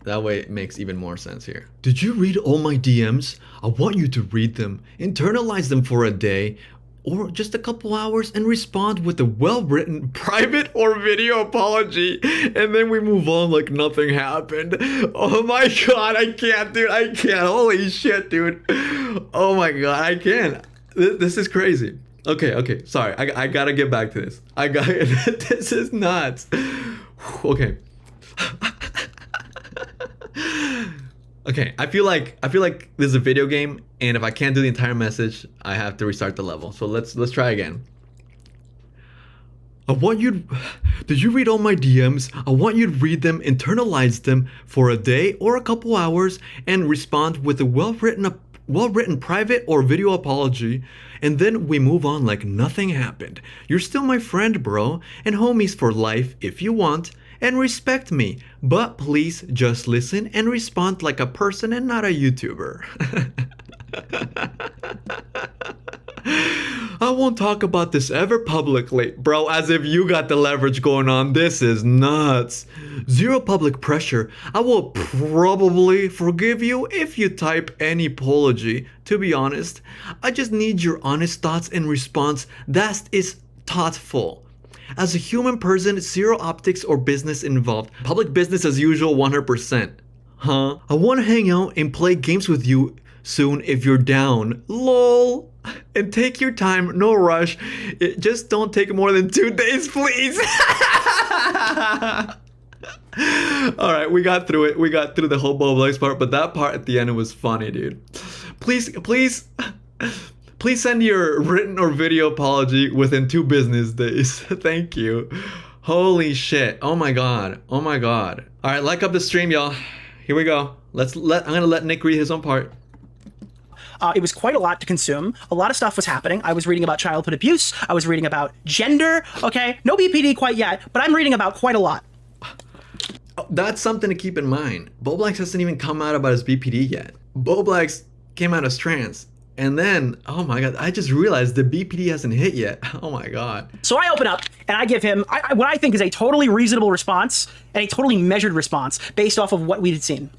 That way it makes even more sense here. Did you read all my DMs? I want you to read them, internalize them for a day, or just a couple hours and respond with a well-written private or video apology, and then we move on like nothing happened. Oh my god, I can't, dude. I can't. Holy shit, dude. Oh my god, I can't. This is crazy. Okay, sorry. I gotta get back to this. This is nuts. Okay. Okay, I feel like this is a video game, and if I can't do the entire message, I have to restart the level. So let's try again. Did you read all my DMs? I want you to read them, internalize them for a day or a couple hours, and respond with a well-written private or video apology, and then we move on like nothing happened. You're still my friend, bro, and homies for life if you want. And respect me, but please just listen and respond like a person and not a YouTuber. I won't talk about this ever publicly. Bro, as if you got the leverage going on. This is nuts. Zero public pressure. I will probably forgive you if you type any apology. To be honest, I just need your honest thoughts and response that is thoughtful. As a human person, zero optics or business involved. Public business as usual, 100%. Huh? I want to hang out and play games with you soon if you're down. LOL. And take your time, no rush. Just don't take more than 2 days, please. Alright, we got through it. We got through the whole Bowblax part, but that part at the end was funny, dude. Please send your written or video apology within 2 business days. Thank you. Holy shit. Oh my god. Oh my god. All right, like up the stream, y'all. Here we go. I'm gonna let Nick read his own part. It was quite a lot to consume. A lot of stuff was happening. I was reading about childhood abuse. I was reading about gender. Okay, no BPD quite yet, but I'm reading about quite a lot. That's something to keep in mind. Bowblax hasn't even come out about his BPD yet. Bowblax came out as trans. And then, oh my god, I just realized the BPD hasn't hit yet. Oh my god. So I open up and I give him what I think is a totally reasonable response and a totally measured response based off of what we had seen.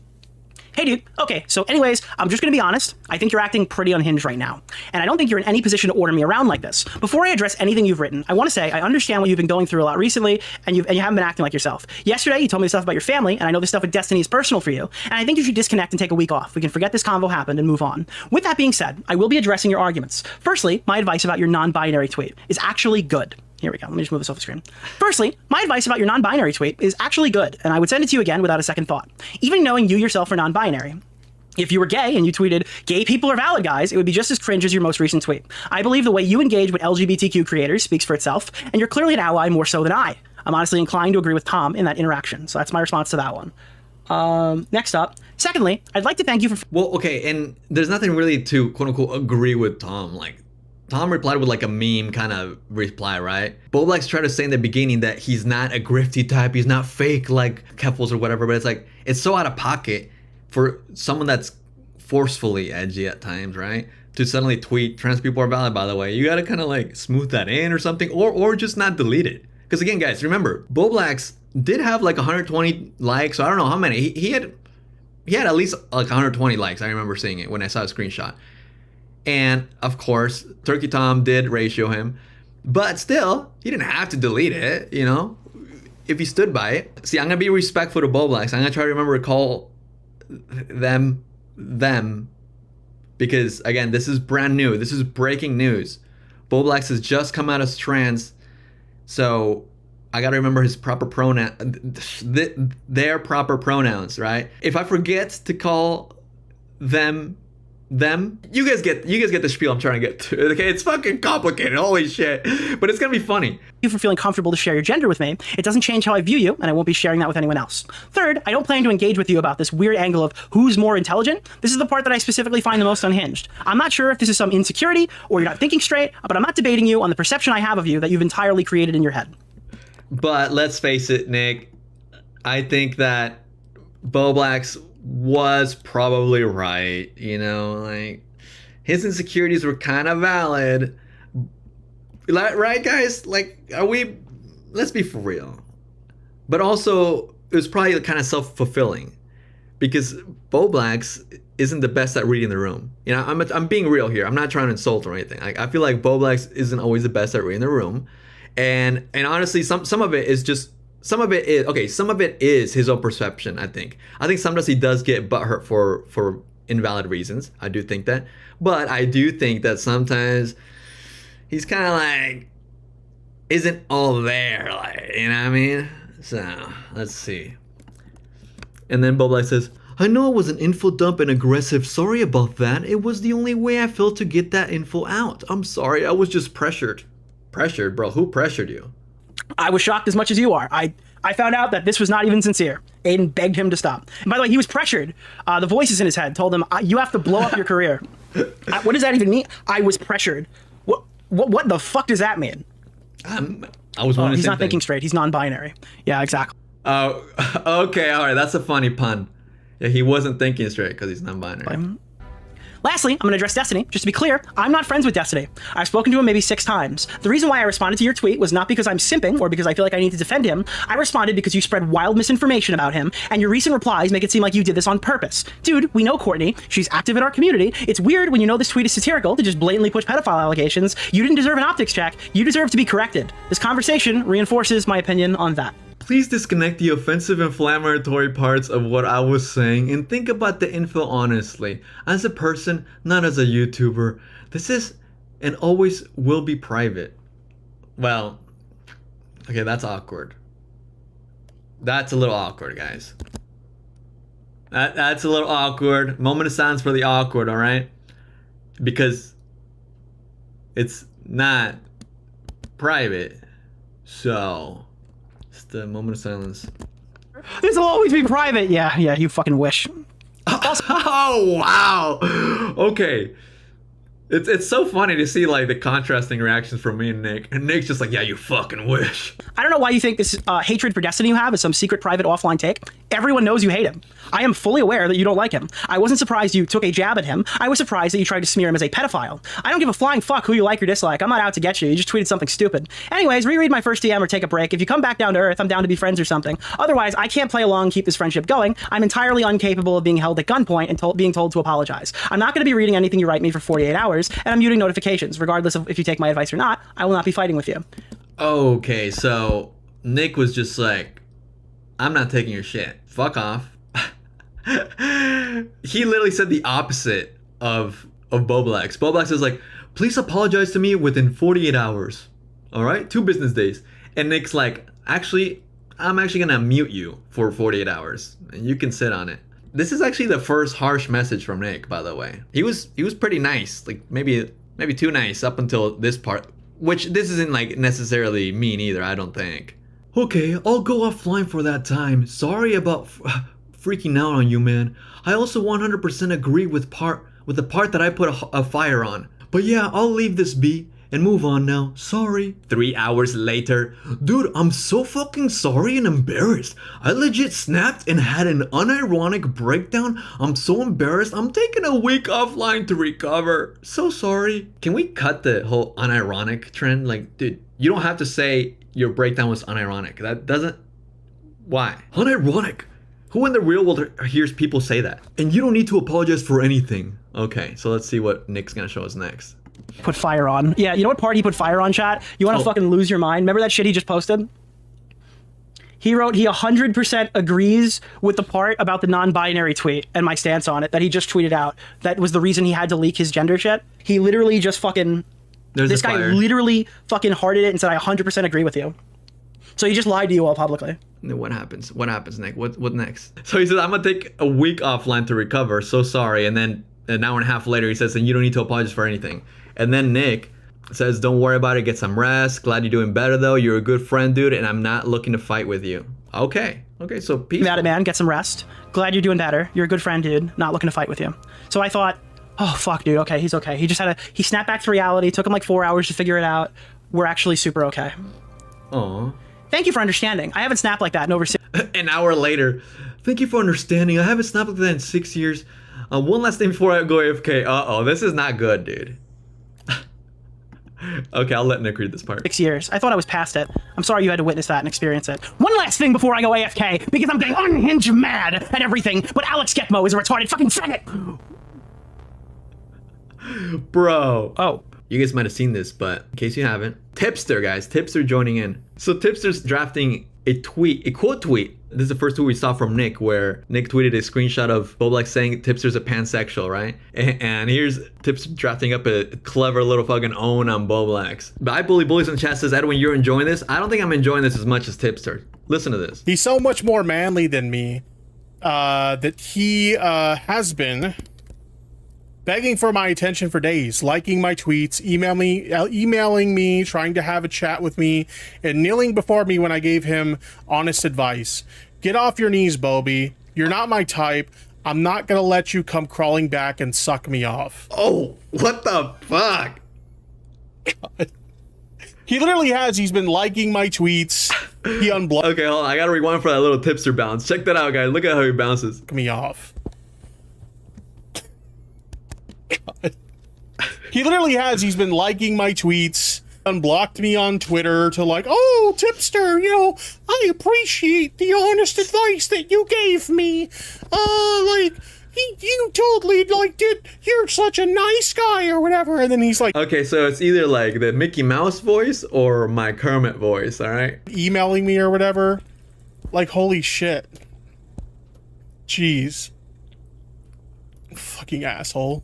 Hey dude, okay, so anyways, I'm just gonna be honest. I think you're acting pretty unhinged right now. And I don't think you're in any position to order me around like this. Before I address anything you've written, I wanna say I understand what you've been going through a lot recently, and you haven't been acting like yourself. Yesterday, you told me stuff about your family, and I know this stuff with Destiny is personal for you, and I think you should disconnect and take a week off. We can forget this convo happened and move on. With that being said, I will be addressing your arguments. Firstly, my advice about your non-binary tweet is actually good. Here we go. Let me just move this off the screen. Firstly, my advice about your non-binary tweet is actually good, and I would send it to you again without a second thought. Even knowing you yourself are non-binary. If you were gay and you tweeted, "Gay people are valid, guys," it would be just as cringe as your most recent tweet. I believe the way you engage with LGBTQ creators speaks for itself, and you're clearly an ally more so than I. I'm honestly inclined to agree with Tom in that interaction, so that's my response to that one. Next up. Secondly, I'd like to thank you for... Well, okay, and there's nothing really to, quote-unquote, agree with Tom. Like, Tom replied with like a meme kind of reply, right? Bowblax tried to say in the beginning that he's not a grifty type, he's not fake like Keffels or whatever, but it's like, it's so out of pocket for someone that's forcefully edgy at times, right? To suddenly tweet, trans people are valid, by the way. You gotta kind of like smooth that in or something, or just not delete it. Because again, guys, remember, Bowblax did have like 120 likes, so I don't know how many. He had at least like 120 likes. I remember seeing it when I saw a screenshot. And of course, Turkey Tom did ratio him, but still, he didn't have to delete it, you know, if he stood by it. See, I'm gonna be respectful to Bowblax. I'm gonna try to remember to call them, because again, this is brand new. This is breaking news. Bowblax has just come out as trans, so I gotta remember his proper pronoun, their proper pronouns, right? If I forget to call them, you guys get the spiel I'm trying to get to. Okay, it's fucking complicated, holy shit, but it's gonna be funny. Thank you for feeling comfortable to share your gender with me. It doesn't change how I view you, and I won't be sharing that with anyone else. Third, I don't plan to engage with you about this weird angle of who's more intelligent. This is the part that I specifically find the most unhinged. I'm not sure if this is some insecurity or you're not thinking straight, but I'm not debating you on the perception I have of you that you've entirely created in your head. But let's face it, Nick, I think that Bowblax was probably right, you know, like his insecurities were kind of valid, right, guys? Like, let's be for real. But also, it was probably kind of self-fulfilling, because Bowblax isn't the best at reading the room. You know, I'm being real here. I'm not trying to insult or anything. Like, I feel like Bowblax isn't always the best at reading the room, and honestly, some of it is just. Some of it is his own perception, I think. I think sometimes he does get butthurt for invalid reasons. I do think that. But I do think that sometimes he's kind of like, isn't all there, like, you know what I mean? So, let's see. And then Bowblax says, I know it was an info dump and aggressive. Sorry about that. It was the only way I felt to get that info out. I'm sorry. I was just pressured. Pressured, bro? Who pressured you? I was shocked as much as you are. I found out that this was not even sincere. Aiden begged him to stop. And by the way, he was pressured. The voices in his head told him, you have to blow up your career. What does that even mean? I was pressured. What the fuck does that mean? I was wondering. He's not thinking straight. He's non-binary. Yeah, exactly. Oh, okay, all right. That's a funny pun. Yeah, he wasn't thinking straight because he's non-binary. Lastly, I'm going to address Destiny. Just to be clear, I'm not friends with Destiny. I've spoken to him maybe 6 times. The reason why I responded to your tweet was not because I'm simping or because I feel like I need to defend him. I responded because you spread wild misinformation about him, and your recent replies make it seem like you did this on purpose. Dude, we know Courtney. She's active in our community. It's weird when you know this tweet is satirical to just blatantly push pedophile allegations. You didn't deserve an optics check. You deserve to be corrected. This conversation reinforces my opinion on that. Please disconnect the offensive inflammatory parts of what I was saying and think about the info honestly. As a person, not as a YouTuber. This is and always will be private. Well, okay, that's awkward. That's a little awkward, guys. That's a little awkward. Moment of silence for the awkward, all right? Because it's not private. So... the moment of silence. This will always be private. Yeah, you fucking wish. Oh, wow. Okay. It's so funny to see like the contrasting reactions from me and Nick. And Nick's just like, yeah, you fucking wish. I don't know why you think this hatred for Destiny you have is some secret private offline take. Everyone knows you hate him. I am fully aware that you don't like him. I wasn't surprised you took a jab at him. I was surprised that you tried to smear him as a pedophile. I don't give a flying fuck who you like or dislike. I'm not out to get you. You just tweeted something stupid. Anyways, reread my first DM or take a break. If you come back down to earth, I'm down to be friends or something. Otherwise, I can't play along and keep this friendship going. I'm entirely incapable of being held at gunpoint and being told to apologize. I'm not going to be reading anything you write me for 48 hours, and I'm muting notifications. Regardless of if you take my advice or not, I will not be fighting with you. Okay, so Nick was just like, I'm not taking your shit. Fuck off. He literally said the opposite of Bowblax. Bowblax is like, please apologize to me within 48 hours. All right? 2 business days. And Nick's like, actually, I'm actually going to mute you for 48 hours. And you can sit on it. This is actually the first harsh message from Nick, by the way. He was pretty nice. Like, maybe too nice up until this part. Which, this isn't, like, necessarily mean either, I don't think. Okay, I'll go offline for that time. Sorry about freaking out on you, man. I also 100% agree with the part that I put a fire on. But yeah, I'll leave this be and move on now. Sorry. 3 hours later. Dude, I'm so fucking sorry and embarrassed. I legit snapped and had an unironic breakdown. I'm so embarrassed. I'm taking a week offline to recover. So sorry. Can we cut the whole unironic trend? Like, dude, you don't have to say your breakdown was unironic. That doesn't... Why? Unironic? Who in the real world hears people say that? And you don't need to apologize for anything. Okay, so let's see what Nick's gonna show us next. Put fire on. Yeah, you know what part he put fire on, chat? You want to fucking lose your mind? Remember that shit he just posted? He wrote he 100% agrees with the part about the non-binary tweet and my stance on it that he just tweeted out. That was the reason he had to leak his gender shit. He literally just fucking... This guy literally fucking hearted it and said, I 100% agree with you. So he just lied to you all publicly. What happens? What happens, Nick? What next? So he says, I'm gonna take a week offline to recover. So sorry. And then an hour and a half later, he says, and you don't need to apologize for anything. And then Nick says, don't worry about it. Get some rest. Glad you're doing better, though. You're a good friend, dude, and I'm not looking to fight with you. Okay. Okay, so peace. Mad at man, get some rest. Glad you're doing better. You're a good friend, dude. Not looking to fight with you. So I thought, oh, fuck, dude. Okay, he's okay. He just had he snapped back to reality. Took him like 4 hours to figure it out. We're actually super okay. Aw. Thank you for understanding. I haven't snapped like that in over 6 An hour later. Thank you for understanding. I haven't snapped like that in 6 years. One last thing before I go AFK. Uh-oh, this is not good, dude. Okay, I'll let Nick read this part. 6 years. I thought I was past it. I'm sorry you had to witness that and experience it. One last thing before I go AFK, because I'm getting unhinged mad at everything, but Alex Getmo is a retarded fucking faggot! Bro. Oh. You guys might have seen this, but in case you haven't, Tipster, guys. Tipster joining in. So Tipster's drafting a quote tweet. This is the first tweet we saw from Nick, where Nick tweeted a screenshot of Bowblax saying Tipster's a pansexual, right? And here's Tipster drafting up a clever little fucking own on Bowblax. But I Bullies in the chat says, Edwin, you're enjoying this? I don't think I'm enjoying this as much as Tipster. Listen to this. He's so much more manly than me that he has been begging for my attention for days, liking my tweets, emailing me, trying to have a chat with me, and kneeling before me when I gave him honest advice. Get off your knees, Bobby. You're not my type. I'm not gonna let you come crawling back and suck me off. Oh, what the fuck? God. He literally has. He's been liking my tweets. He unblocked Okay, hold on. I gotta rewind for that little Tipster bounce. Check that out, guys. Look at how he bounces. me off. God. He literally has. He's been liking my tweets, unblocked me on Twitter to like, oh, Tipster, you know, I appreciate the honest advice that you gave me. You totally, like, you're such a nice guy or whatever. And then he's like, Okay, so it's either like the Mickey Mouse voice or my Kermit voice, all right? emailing me or whatever. Like, holy shit. Jeez. Fucking asshole.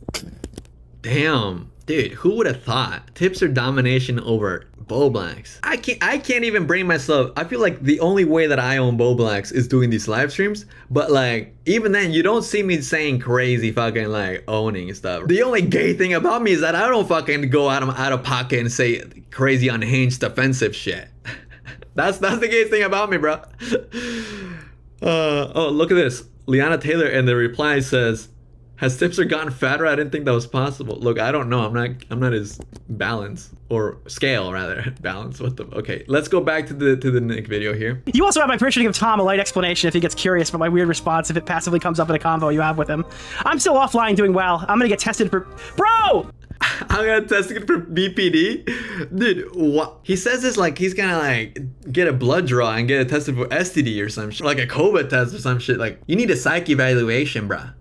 Damn. Dude, who would have thought? Tipster domination over Bowblax. I can't even bring myself. I feel like the only way that I own Bowblax is doing these live streams. But like, even then, you don't see me saying crazy fucking like owning stuff. The only gay thing about me is that I don't fucking go out of pocket and say crazy unhinged offensive shit. That's the gay thing about me, bro. Oh, look at this. Liana Taylor in the reply says, has Tipster gotten fatter? I didn't think that was possible. Look, I don't know. I'm not his balance or scale rather. Balance. What the? Okay, let's go back to the Nick video here. You also have my permission to give Tom a light explanation if he gets curious about my weird response if it passively comes up in a convo you have with him. I'm still offline doing well. I'm gonna get tested for... Bro! I'm gonna test it for BPD? Dude, what? He says this like he's gonna like get a blood draw and get it tested for STD or some shit. Like a COVID test or some shit. Like, you need a psych evaluation, bruh.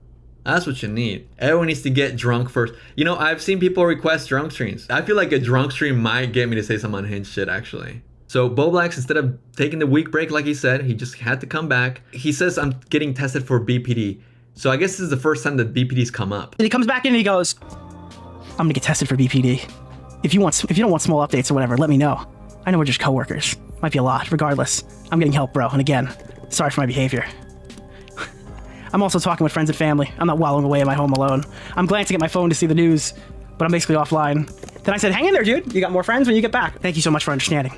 That's what you need. Everyone needs to get drunk first. You know, I've seen people request drunk streams. I feel like a drunk stream might get me to say some unhinged shit, actually. So Bowblax, instead of taking the week break like he said, he just had to come back. He says, I'm getting tested for BPD. So I guess this is the first time that BPD's come up. And he comes back in and he goes, I'm gonna get tested for BPD. If you don't want small updates or whatever, let me know. I know we're just coworkers. Might be a lot. Regardless, I'm getting help, bro. And again, sorry for my behavior. I'm also talking with friends and family. I'm not wallowing away in my home alone. I'm glancing at my phone to see the news, but I'm basically offline. Then I said, hang in there, dude. You got more friends when you get back. Thank you so much for understanding.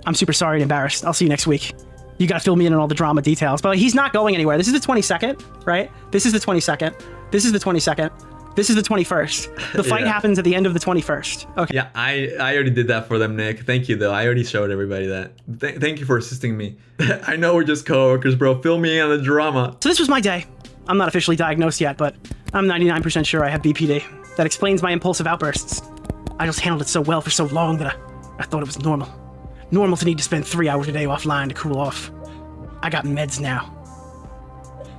I'm super sorry and embarrassed. I'll see you next week. You gotta fill me in on all the drama details. But like, he's not going anywhere. This is the 22nd, right? This is the 22nd. This is the 22nd. This is the 21st. The fight Yeah. happens at the end of the 21st. Okay. Yeah, I already did that for them, Nick. Thank you, though. I already showed everybody that. Thank you for assisting me. I know we're just coworkers, bro. Fill me in on the drama. So this was my day. I'm not officially diagnosed yet, but I'm 99% sure I have BPD. That explains my impulsive outbursts. I just handled it so well for so long that I thought it was normal. Normal to need to spend 3 hours a day offline to cool off. I got meds now.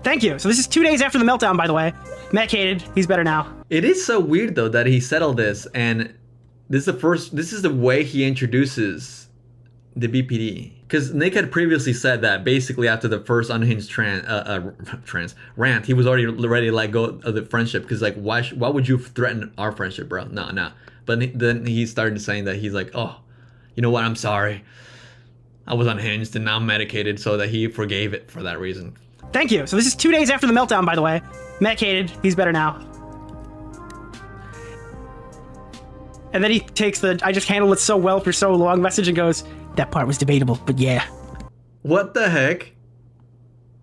Thank you. So this is 2 days after the meltdown, by the way. Medicated. He's better now. It is so weird, though, that he settled this, and this is the way he introduces the BPD. Because Nick had previously said that basically after the first unhinged rant, he was already ready to let go of the friendship. Because like, why would you threaten our friendship, bro? No. But then he started saying that he's like, oh, you know what? I'm sorry. I was unhinged and now I'm medicated, so that he forgave it for that reason. Thank you. So this is 2 days after the meltdown, by the way. Medicated. He's better now. And then he takes the I just handled it so well for so long message and goes, that part was debatable, but yeah. What the heck?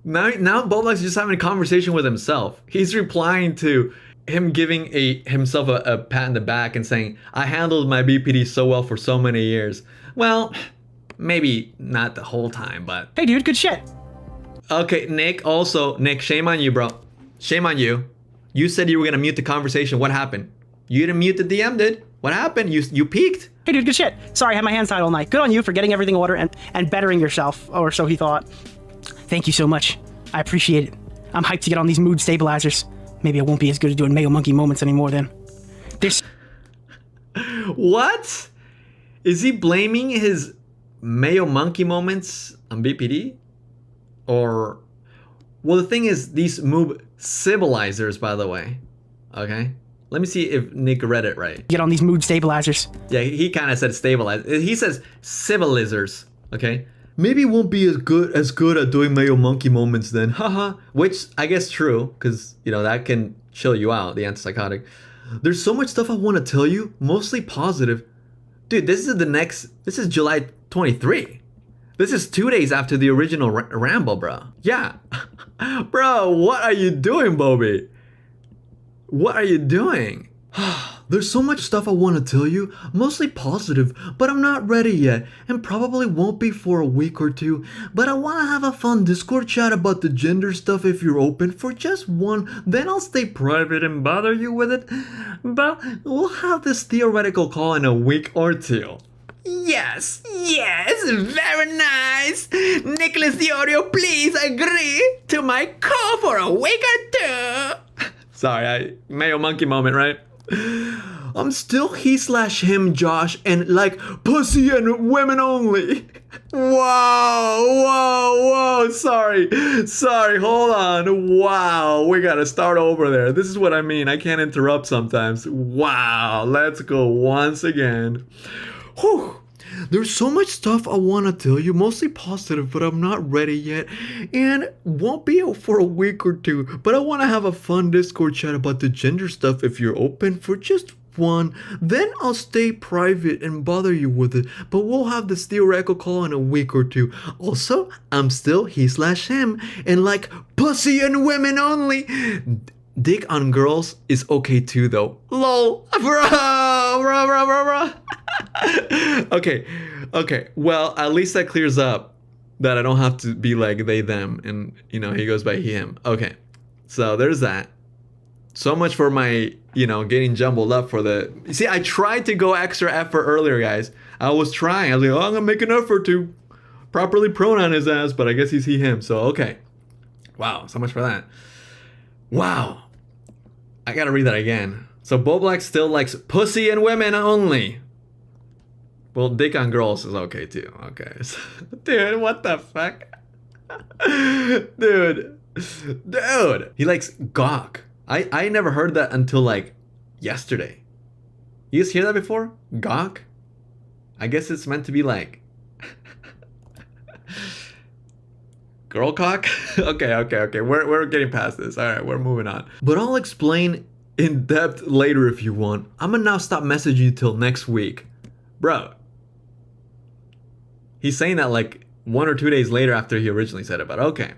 Now Bowblax is just having a conversation with himself. He's replying to him giving himself a pat in the back and saying, I handled my BPD so well for so many years. Well, maybe not the whole time, but... Hey, dude, good shit. Okay, Nick, shame on you, bro. Shame on you. You said you were going to mute the conversation. What happened? You didn't mute the DM, did? What happened? You peaked? Hey, dude, good shit. Sorry, I had my hands tied all night. Good on you for getting everything in order and bettering yourself, or so he thought. Thank you so much. I appreciate it. I'm hyped to get on these mood stabilizers. Maybe I won't be as good at doing Mayo Monkey moments anymore then. There's... What? Is he blaming his Mayo Monkey moments on BPD? Or... Well, the thing is, these moob civilizers, by the way. Okay? Let me see if Nick read it right. Get on these mood stabilizers. Yeah, he kind of said stabilize. He says civilizers, okay? Maybe won't be as good at doing Mayo Monkey moments then, haha. Which I guess true, because you know that can chill you out, the antipsychotic. There's so much stuff I want to tell you, mostly positive. Dude, this is July 23. This is 2 days after the original ramble, bro. Yeah. Bro, what are you doing, Bobby? What are you doing? There's so much stuff I want to tell you, mostly positive, but I'm not ready yet, and probably won't be for a week or two, but I want to have a fun Discord chat about the gender stuff if you're open for just one, then I'll stay private and bother you with it, but we'll have this theoretical call in a week or two. Yes, very nice. Nicholas DeOrio, please agree to my call for a week or two. Sorry, Mayo Monkey moment, right? I'm still he/him, Josh, and like pussy and women only. Whoa, sorry, hold on. Wow, we gotta start over there. This is what I mean. I can't interrupt sometimes. Wow, let's go once again. Whew. There's so much stuff I want to tell you, mostly positive, but I'm not ready yet, and won't be out for a week or two, but I want to have a fun Discord chat about the gender stuff if you're open for just one, then I'll stay private and bother you with it, but we'll have this theoretical call in a week or two. Also, I'm still he/him, and like pussy and women only. Dick on girls is okay too, though. LOL, bro. Okay. Well, at least that clears up that I don't have to be like they, them, and you know he goes by he, him. Okay, so there's that. So much for my, getting jumbled up for the. You see, I tried to go extra effort earlier, guys. I was trying. I was like, I'm gonna make an effort to properly pronoun his ass, but I guess he's he, him. So okay. Wow, so much for that. Wow. I gotta read that again. So Bowblax still likes pussy and women only. Well, dick on girls is okay too. Okay. Dude, what the fuck? Dude. He likes gawk. I never heard that until like yesterday. You guys hear that before? Gawk? I guess it's meant to be like girl cock? Okay. We're getting past this. Alright, we're moving on. But I'll explain in depth later if you want. I'm gonna now stop messaging you till next week. Bro. He's saying that like 1 or 2 days later after he originally said it, but okay.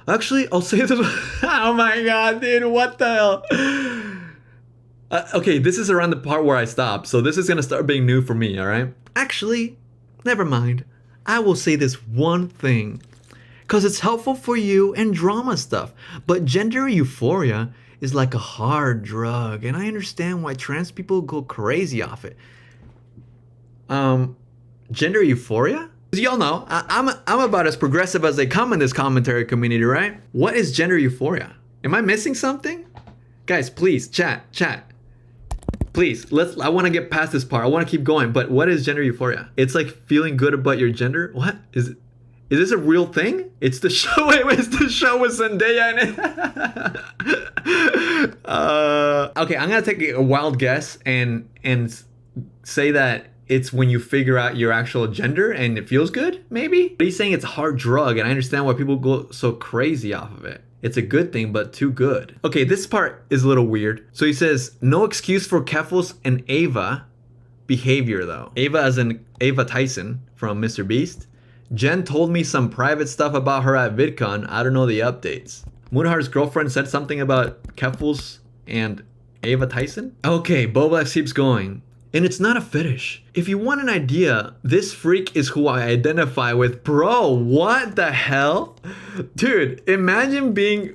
Actually, I'll say this. Oh my god, dude, what the hell? Okay, this is around the part where I stopped, so this is gonna start being new for me, alright? Actually, never mind. I will say this one thing, because it's helpful for you and drama stuff, but gender euphoria is like a hard drug, and I understand why trans people go crazy off it. Gender euphoria? As y'all know, I'm about as progressive as they come in this commentary community, right? What is gender euphoria? Am I missing something? Guys, please, chat. Please, I want to get past this part. I want to keep going, but what is gender euphoria? It's like feeling good about your gender? What? Is this a real thing? It's the show, it's the show with Zendaya in it. Okay, I'm gonna take a wild guess and say that it's when you figure out your actual gender and it feels good, maybe? But he's saying it's a hard drug, and I understand why people go so crazy off of it. It's a good thing, but too good. Okay, this part is a little weird. So he says, no excuse for Keffals and Ava behavior though. Ava as in Ava Tyson from Mr. Beast. Jen told me some private stuff about her at VidCon. I don't know the updates. Moonhart's girlfriend said something about Keffals and Ava Tyson? Okay, Bowblax keeps going. And it's not a fetish. If you want an idea, this freak is who I identify with. Bro, what the hell? Dude, imagine being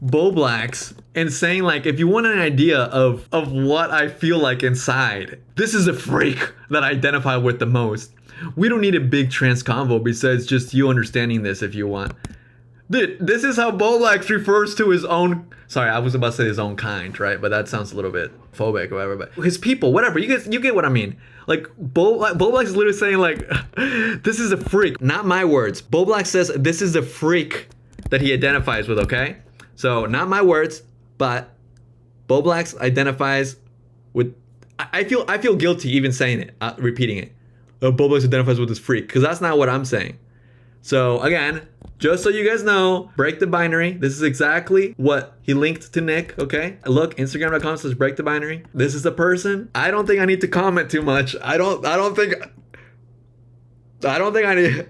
Bowblax and saying like, if you want an idea of what I feel like inside, this is a freak that I identify with the most. We don't need a big trans convo besides just you understanding this if you want. Dude, this is how Bowblax refers to his own... Sorry, I was about to say his own kind, right? But that sounds a little bit phobic or whatever. But his people, whatever. You get what I mean. Like, Bowblax is literally saying, like, this is a freak. Not my words. Bowblax says this is a freak that he identifies with, okay? So, not my words, but Bowblax identifies with... I feel guilty even saying it, repeating it. Bowblax identifies with this freak, because that's not what I'm saying. So, again... Just so you guys know, break the binary. This is exactly what he linked to Nick, okay? Look, Instagram.com/break the binary. This is the person. I don't think I need to comment too much. I don't think I need...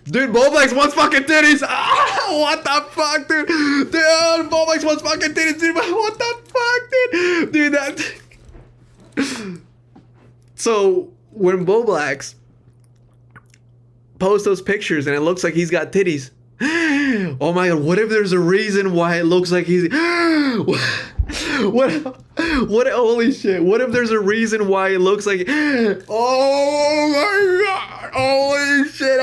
Dude, Bowblax wants fucking titties. Ah, what the fuck, dude? Dude, Bowblax wants fucking titties, dude. What the fuck, dude? Dude, that... So, when Bowblax posts those pictures and it looks like he's got titties, oh my god, what if there's a reason why it looks like he's... What, holy shit, what if there's a reason why it looks like... Oh my god, holy shit,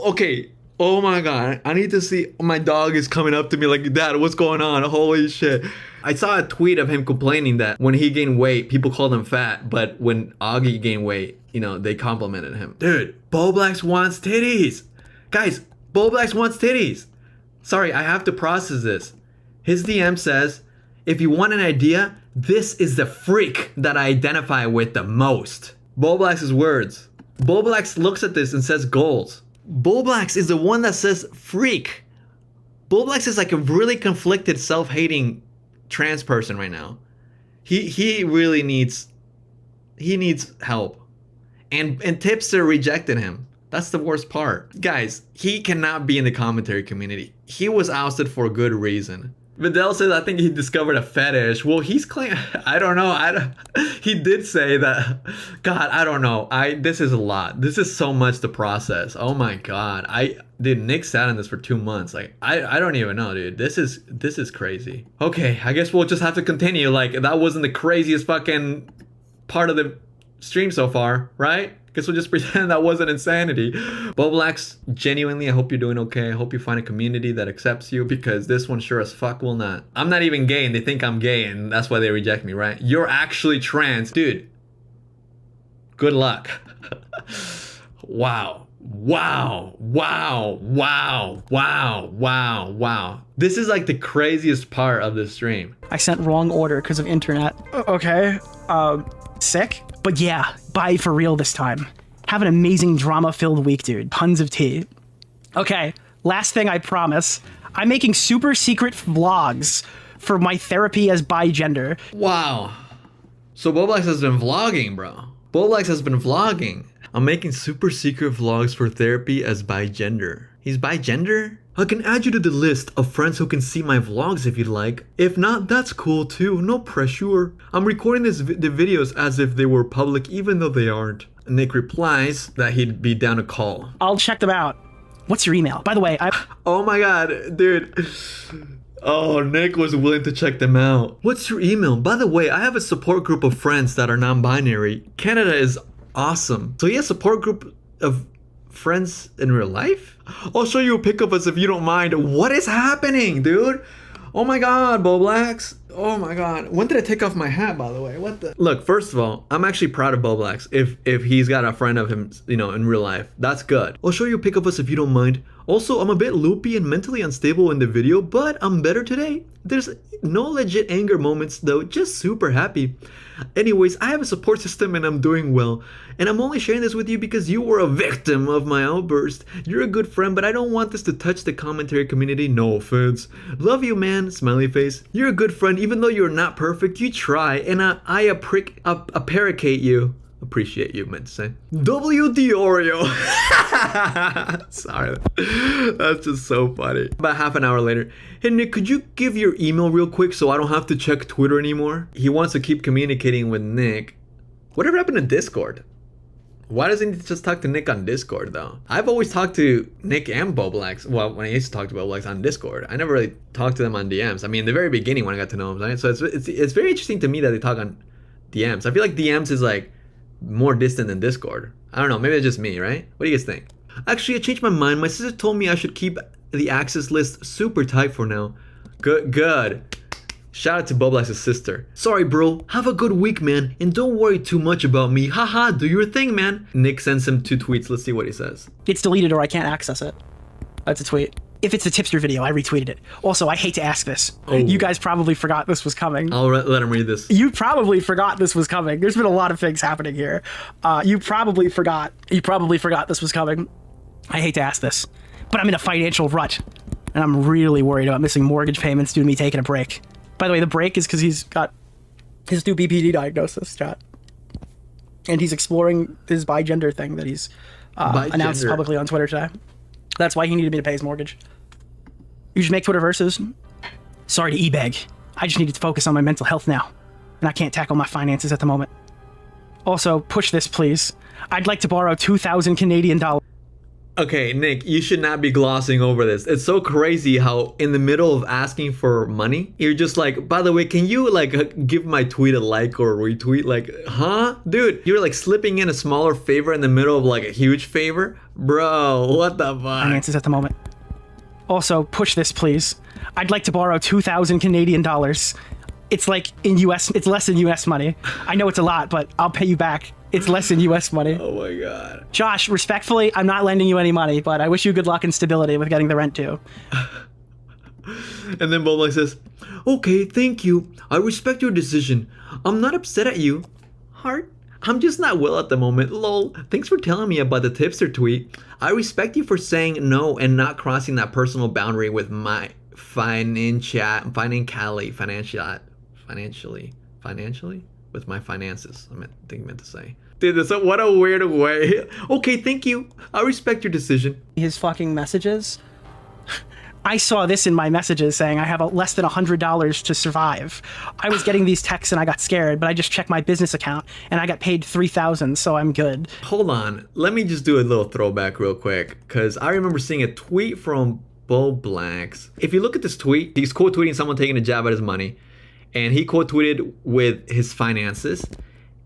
okay, oh my god, I need to see... My dog is coming up to me like, Dad, what's going on? Holy shit. I saw a tweet of him complaining that when he gained weight, people called him fat, but when Augie gained weight, you know, they complimented him. Dude, Bowblax wants titties. Guys, Bowblax wants titties. Sorry, I have to process this. His DM says, if you want an idea, this is the freak that I identify with the most. Bowblax's words. Bowblax looks at this and says goals. Bowblax is the one that says freak. Bowblax is like a really conflicted, self-hating trans person right now. He really needs help. And Tipster rejected him. That's the worst part. Guys, he cannot be in the commentary community. He was ousted for a good reason. Vidal says, I think he discovered a fetish. Well, he's claiming, I don't know. He did say that. God, I don't know. This is a lot. This is so much to process. Oh my God. Dude, Nick sat on this for 2 months. Like, I don't even know, dude. This is crazy. Okay, I guess we'll just have to continue. Like, that wasn't the craziest fucking part of the stream so far, right? Guess we'll just pretend that wasn't insanity. Bowblax, genuinely, I hope you're doing okay. I hope you find a community that accepts you, because this one sure as fuck will not. I'm not even gay and they think I'm gay and that's why they reject me, right? You're actually trans. Dude, good luck. Wow. This is like the craziest part of the stream. I sent wrong order because of internet. Okay. Sick? But yeah, bye for real this time. Have an amazing drama-filled week, dude. Tons of tea. Okay, last thing I promise. I'm making super secret vlogs for my therapy as bi-gender. Wow. So Bowblax has been vlogging, bro. Bowblax has been vlogging. I'm making super secret vlogs for therapy as bi-gender. He's bi-gender? I can add you to the list of friends who can see my vlogs if you'd like. If not, that's cool too, no pressure. I'm recording the videos as if they were public even though they aren't. Nick replies that he'd be down to call. I'll check them out. What's your email? By the way, Oh my god, dude. Oh, Nick was willing to check them out. What's your email? By the way, I have a support group of friends that are non-binary. Canada is awesome. So he has a support group of friends in real life? I'll show you a pic of us if you don't mind. What is happening, dude? Oh my god, Bowblax. Oh my god. When did I take off my hat, by the way? What the? Look, first of all, I'm actually proud of Bowblax. If he's got a friend of him, you know, in real life, that's good. I'll show you a pic of us if you don't mind. Also, I'm a bit loopy and mentally unstable in the video, but I'm better today. There's no legit anger moments though, just super happy. Anyways, I have a support system and I'm doing well. And I'm only sharing this with you because you were a victim of my outburst. You're a good friend, but I don't want this to touch the commentary community, no offense. Love you, man, smiley face. You're a good friend, even though you're not perfect, you try, and I appreciate you. Appreciate you, meant to say. W DeOrio. Sorry, that's just so funny. About half an hour later, hey Nick, could you give your email real quick so I don't have to check Twitter anymore? He wants to keep communicating with Nick. Whatever happened to Discord? Why doesn't he just talk to Nick on Discord though? I've always talked to Nick and Bowblax. Well, when I used to talk to Bowblax on Discord, I never really talked to them on DMs. I mean, in the very beginning when I got to know him, right? So it's very interesting to me that they talk on DMs. I feel like DMs is like more distant than Discord. I don't know, maybe it's just me, right? What do you guys think? Actually, I changed my mind. My sister told me I should keep the access list super tight for now. Good. Shout out to Bowblax's sister. Sorry, bro. Have a good week, man. And don't worry too much about me. Haha, do your thing, man. Nick sends him 2 tweets. Let's see what he says. it's deleted or I can't access it. That's a tweet. If it's a tipster video, I retweeted it. Also, I hate to ask this. Oh. You guys probably forgot this was coming. I'll let him read this. You probably forgot this was coming. There's been a lot of things happening here. You probably forgot this was coming. I hate to ask this, but I'm in a financial rut, and I'm really worried about missing mortgage payments due to me taking a break. By the way, the break is because he's got his new BPD diagnosis, chat. And he's exploring his bi-gender thing that he's announced publicly on Twitter today. That's why he needed me to pay his mortgage. You should make Twitter verses. Sorry to e-beg. I just needed to focus on my mental health now. And I can't tackle my finances at the moment. Also, push this, please. I'd like to borrow 2,000 Canadian dollars. Okay, Nick, you should not be glossing over this. It's so crazy how in the middle of asking for money, you're just like, by the way, can you like give my tweet a like or retweet? Like, huh? Dude, you're like slipping in a smaller favor in the middle of like a huge favor? Bro, what the fuck? Finances at the moment. Also, push this, please. I'd like to borrow 2,000 Canadian dollars. It's like in US, it's less than US money. I know it's a lot, but I'll pay you back. It's less than US money. Oh my God. Josh, respectfully, I'm not lending you any money, but I wish you good luck and stability with getting the rent too. And then Bowblax says, okay, thank you. I respect your decision. I'm not upset at you. Heart. I'm just not well at the moment. Lol. Thanks for telling me about the tipster tweet. I respect you for saying no and not crossing that personal boundary with my financially with my finances. I meant to say. Dude, that's what a weird way. Okay, thank you. I respect your decision. His fucking messages. I saw this in my messages saying I have less than $100 to survive. I was getting these texts and I got scared, but I just checked my business account and I got paid $3,000, so I'm good. Hold on. Let me just do a little throwback real quick, because I remember seeing a tweet from Bowblax. If you look at this tweet, he's quote tweeting someone taking a jab at his money, and he quote tweeted with his finances.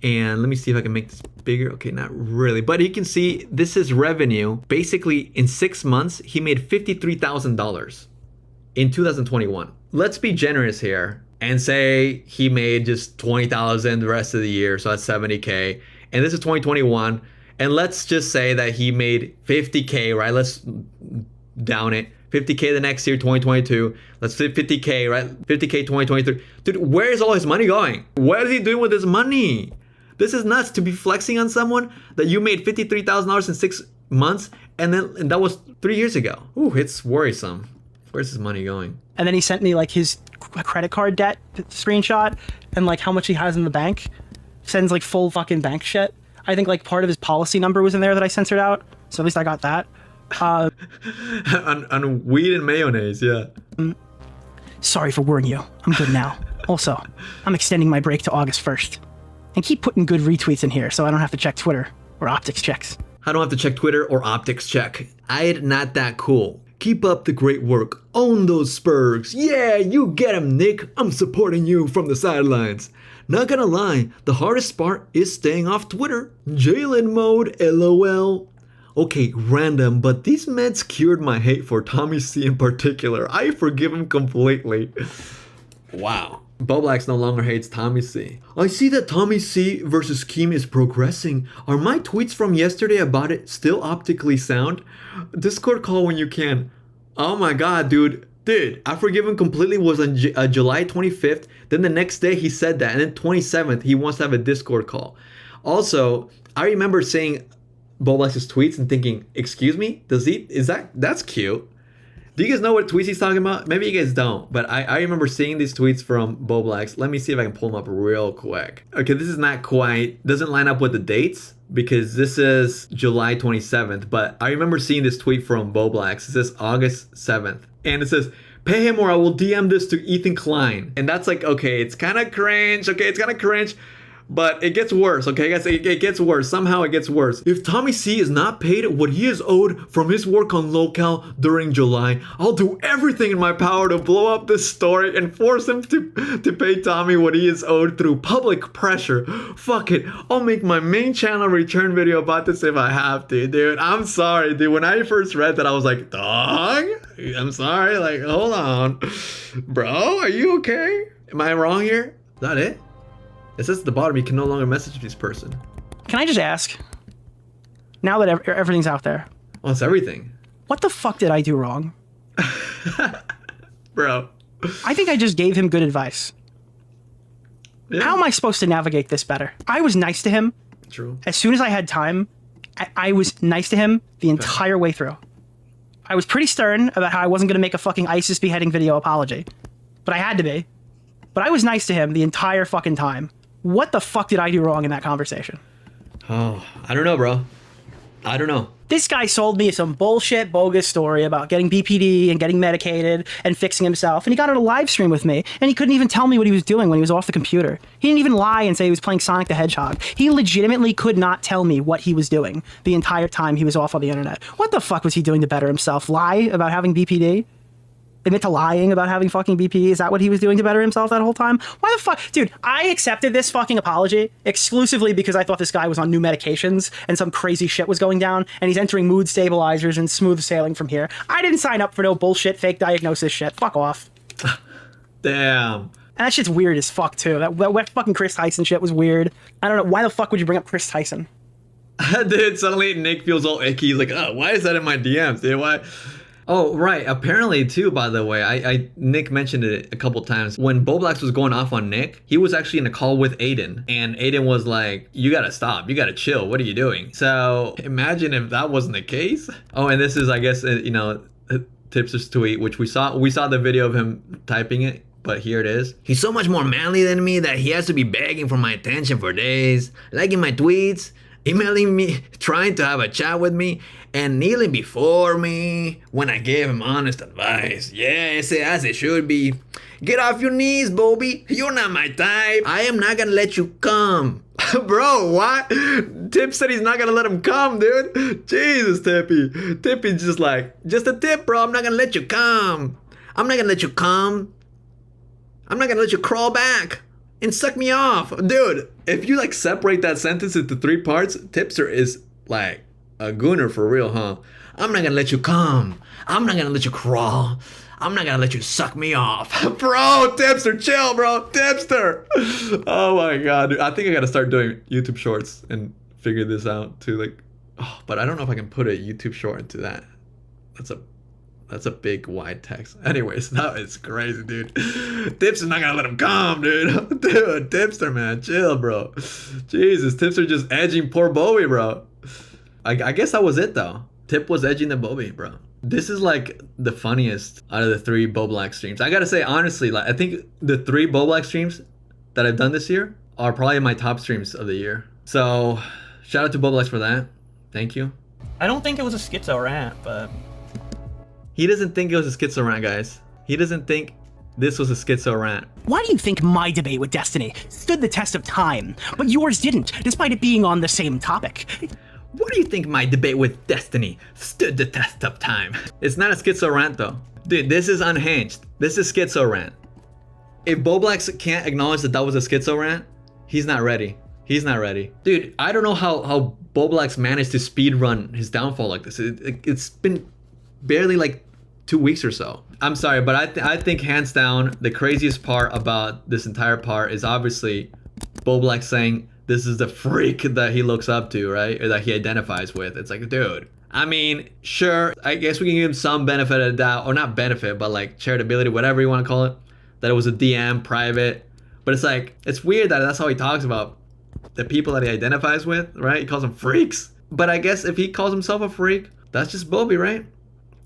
And let me see if I can make this bigger. Okay, not really, but you can see this is revenue. Basically, in 6 months, he made $53,000 in 2021. Let's be generous here and say he made just 20,000 the rest of the year, so that's 70K. And this is 2021, and let's just say that he made 50K, right? Let's down it. 50K the next year, 2022. Let's say 50K, right? 50K 2023. Dude, where is all his money going? What is he doing with his money? This is nuts to be flexing on someone that you made $53,000 in 6 months, and that was 3 years ago. Ooh, it's worrisome. Where's his money going? And then he sent me like his credit card debt screenshot and like how much he has in the bank. Sends like full fucking bank shit. I think like part of his policy number was in there that I censored out, so at least I got that. on weed and mayonnaise, yeah. Sorry for worrying you. I'm good now. Also, I'm extending my break to August 1st. And keep putting good retweets in here so I don't have to check Twitter or optics checks. I don't have to check Twitter or optics check. I'm not that cool. Keep up the great work. Own those Spurs. Yeah, you get 'em, Nick. I'm supporting you from the sidelines. Not gonna lie, the hardest part is staying off Twitter. Jalen mode, LOL. Okay, random, but these meds cured my hate for Tommy C in particular. I forgive him completely. Wow. Bowblax no longer hates Tommy C. I see that Tommy C versus Keem is progressing. Are my tweets from yesterday about it still optically sound? Discord call when you can. Oh my god, dude. Dude, I forgive him completely was on July 25th. Then the next day he said that. And then 27th, he wants to have a Discord call. Also, I remember saying Bowblax's tweets and thinking, excuse me? That's cute. Do you guys know what tweets he's talking about? Maybe you guys don't, but I remember seeing these tweets from Bowblax. Let me see if I can pull them up real quick. Okay, this is not quite, doesn't line up with the dates because this is July 27th, but I remember seeing this tweet from Bowblax. It says August 7th, and it says, pay him or I will DM this to Ethan Klein. And that's like, okay, it's kind of cringe. Okay, it's kind of cringe. But it gets worse, okay guys, it gets worse, somehow it gets worse. If Tommy C is not paid what he is owed from his work on local during July, I'll do everything in my power to blow up this story and force him to pay Tommy what he is owed through public pressure. Fuck it, I'll make my main channel return video about this if I have to, dude. I'm sorry, dude, when I first read that I was like, dog? I'm sorry, like, hold on. Bro, are you okay? Am I wrong here? Is that it? It says at the bottom you can no longer message this person. Can I just ask, now that everything's out there, Oh, it's everything. what the fuck did I do wrong? Bro. I think I just gave him good advice. Yeah. How am I supposed to navigate this better? I was nice to him. True. As soon as I had time, I was nice to him the entire way through. I was pretty stern about how I wasn't going to make a fucking ISIS beheading video apology. But I had to be. But I was nice to him the entire fucking time. What the fuck did I do wrong in that conversation? Oh, I don't know, bro. I don't know. This guy sold me some bullshit, bogus story about getting BPD and getting medicated and fixing himself. And he got on a live stream with me, and he couldn't even tell me what he was doing when he was off the computer. He didn't even lie and say he was playing Sonic the Hedgehog. He legitimately could not tell me what he was doing the entire time he was off on the internet. What the fuck was he doing to better himself? Lie about having BPD? Admit to lying about having fucking BPD? Is that what he was doing to better himself that whole time? Why the fuck? Dude, I accepted this fucking apology exclusively because I thought this guy was on new medications and some crazy shit was going down and he's entering mood stabilizers and smooth sailing from here. I didn't sign up for no bullshit fake diagnosis shit. Fuck off. Damn. And that shit's weird as fuck too. That fucking Chris Tyson shit was weird. I don't know. Why the fuck would you bring up Chris Tyson? Dude, suddenly Nick feels all icky. He's like, oh, why is that in my DMs, dude? Why? Oh, right. Apparently, too, by the way, Nick mentioned it a couple times. When Bowblax was going off on Nick, he was actually in a call with Aiden. And Aiden was like, you gotta stop. You gotta chill. What are you doing? So imagine if that wasn't the case. Oh, and this is, I guess, you know, Tipster's tweet, which we saw the video of him typing it. But here it is. He's so much more manly than me that he has to be begging for my attention for days, liking my tweets, emailing me, trying to have a chat with me, and kneeling before me when I gave him honest advice. Yes, as it should be. Get off your knees, Bobby. You're not my type. I am not gonna let you come. Bro, what? Tip said he's not gonna let him come, dude. Jesus, Tippy. Tippy's just like, just a tip, bro. I'm not gonna let you come. I'm not gonna let you come. I'm not gonna let you crawl back and suck me off. Dude, if you like separate that sentence into 3 parts, Tipster is like a gooner for real, huh? I'm not gonna let you come. I'm not gonna let you crawl. I'm not gonna let you suck me off. Bro, Tipster, chill, bro. Tipster. Oh my god, dude. I think I gotta start doing YouTube shorts and figure this out too. Like, oh, but I don't know if I can put a YouTube short into that. That's a big wide text. Anyways, that is crazy, dude. Tipster's not gonna let him come, dude. Dude, Tipster, man, chill, bro. Jesus, Tipster just edging poor Bowie, bro. I guess that was it, though. Tip was edging the Bowie, bro. This is like the funniest out of the 3 Bowblax streams. I gotta say, honestly, like I think the 3 Bowblax streams that I've done this year are probably my top streams of the year. So, shout out to Bowblax for that. Thank you. I don't think it was a schizo rant, but He doesn't think it was a schizo rant, guys. He doesn't think this was a schizo rant. why do you think my debate with Destiny stood the test of time, but yours didn't, despite it being on the same topic? What do you think my debate with Destiny stood the test of time? It's not a schizo rant though. Dude, this is unhinged. This is schizo rant. If Bowblax can't acknowledge that that was a schizo rant, he's not ready. He's not ready. Dude, I don't know how Bowblax managed to speedrun his downfall like this. It's been barely like 2 weeks or so. I'm sorry, but I think hands down, the craziest part about this entire part is obviously Bowblax saying this is the freak that he looks up to, right? Or that he identifies with. It's like, dude, I mean, sure, I guess we can give him some benefit of the doubt, or not benefit, but like charitability, whatever you want to call it, that it was a DM, private. But it's like, it's weird that that's how he talks about the people that he identifies with, right? He calls them freaks. But I guess if he calls himself a freak, that's just Bobby, right?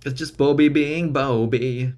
It's just Bobby being Bobby.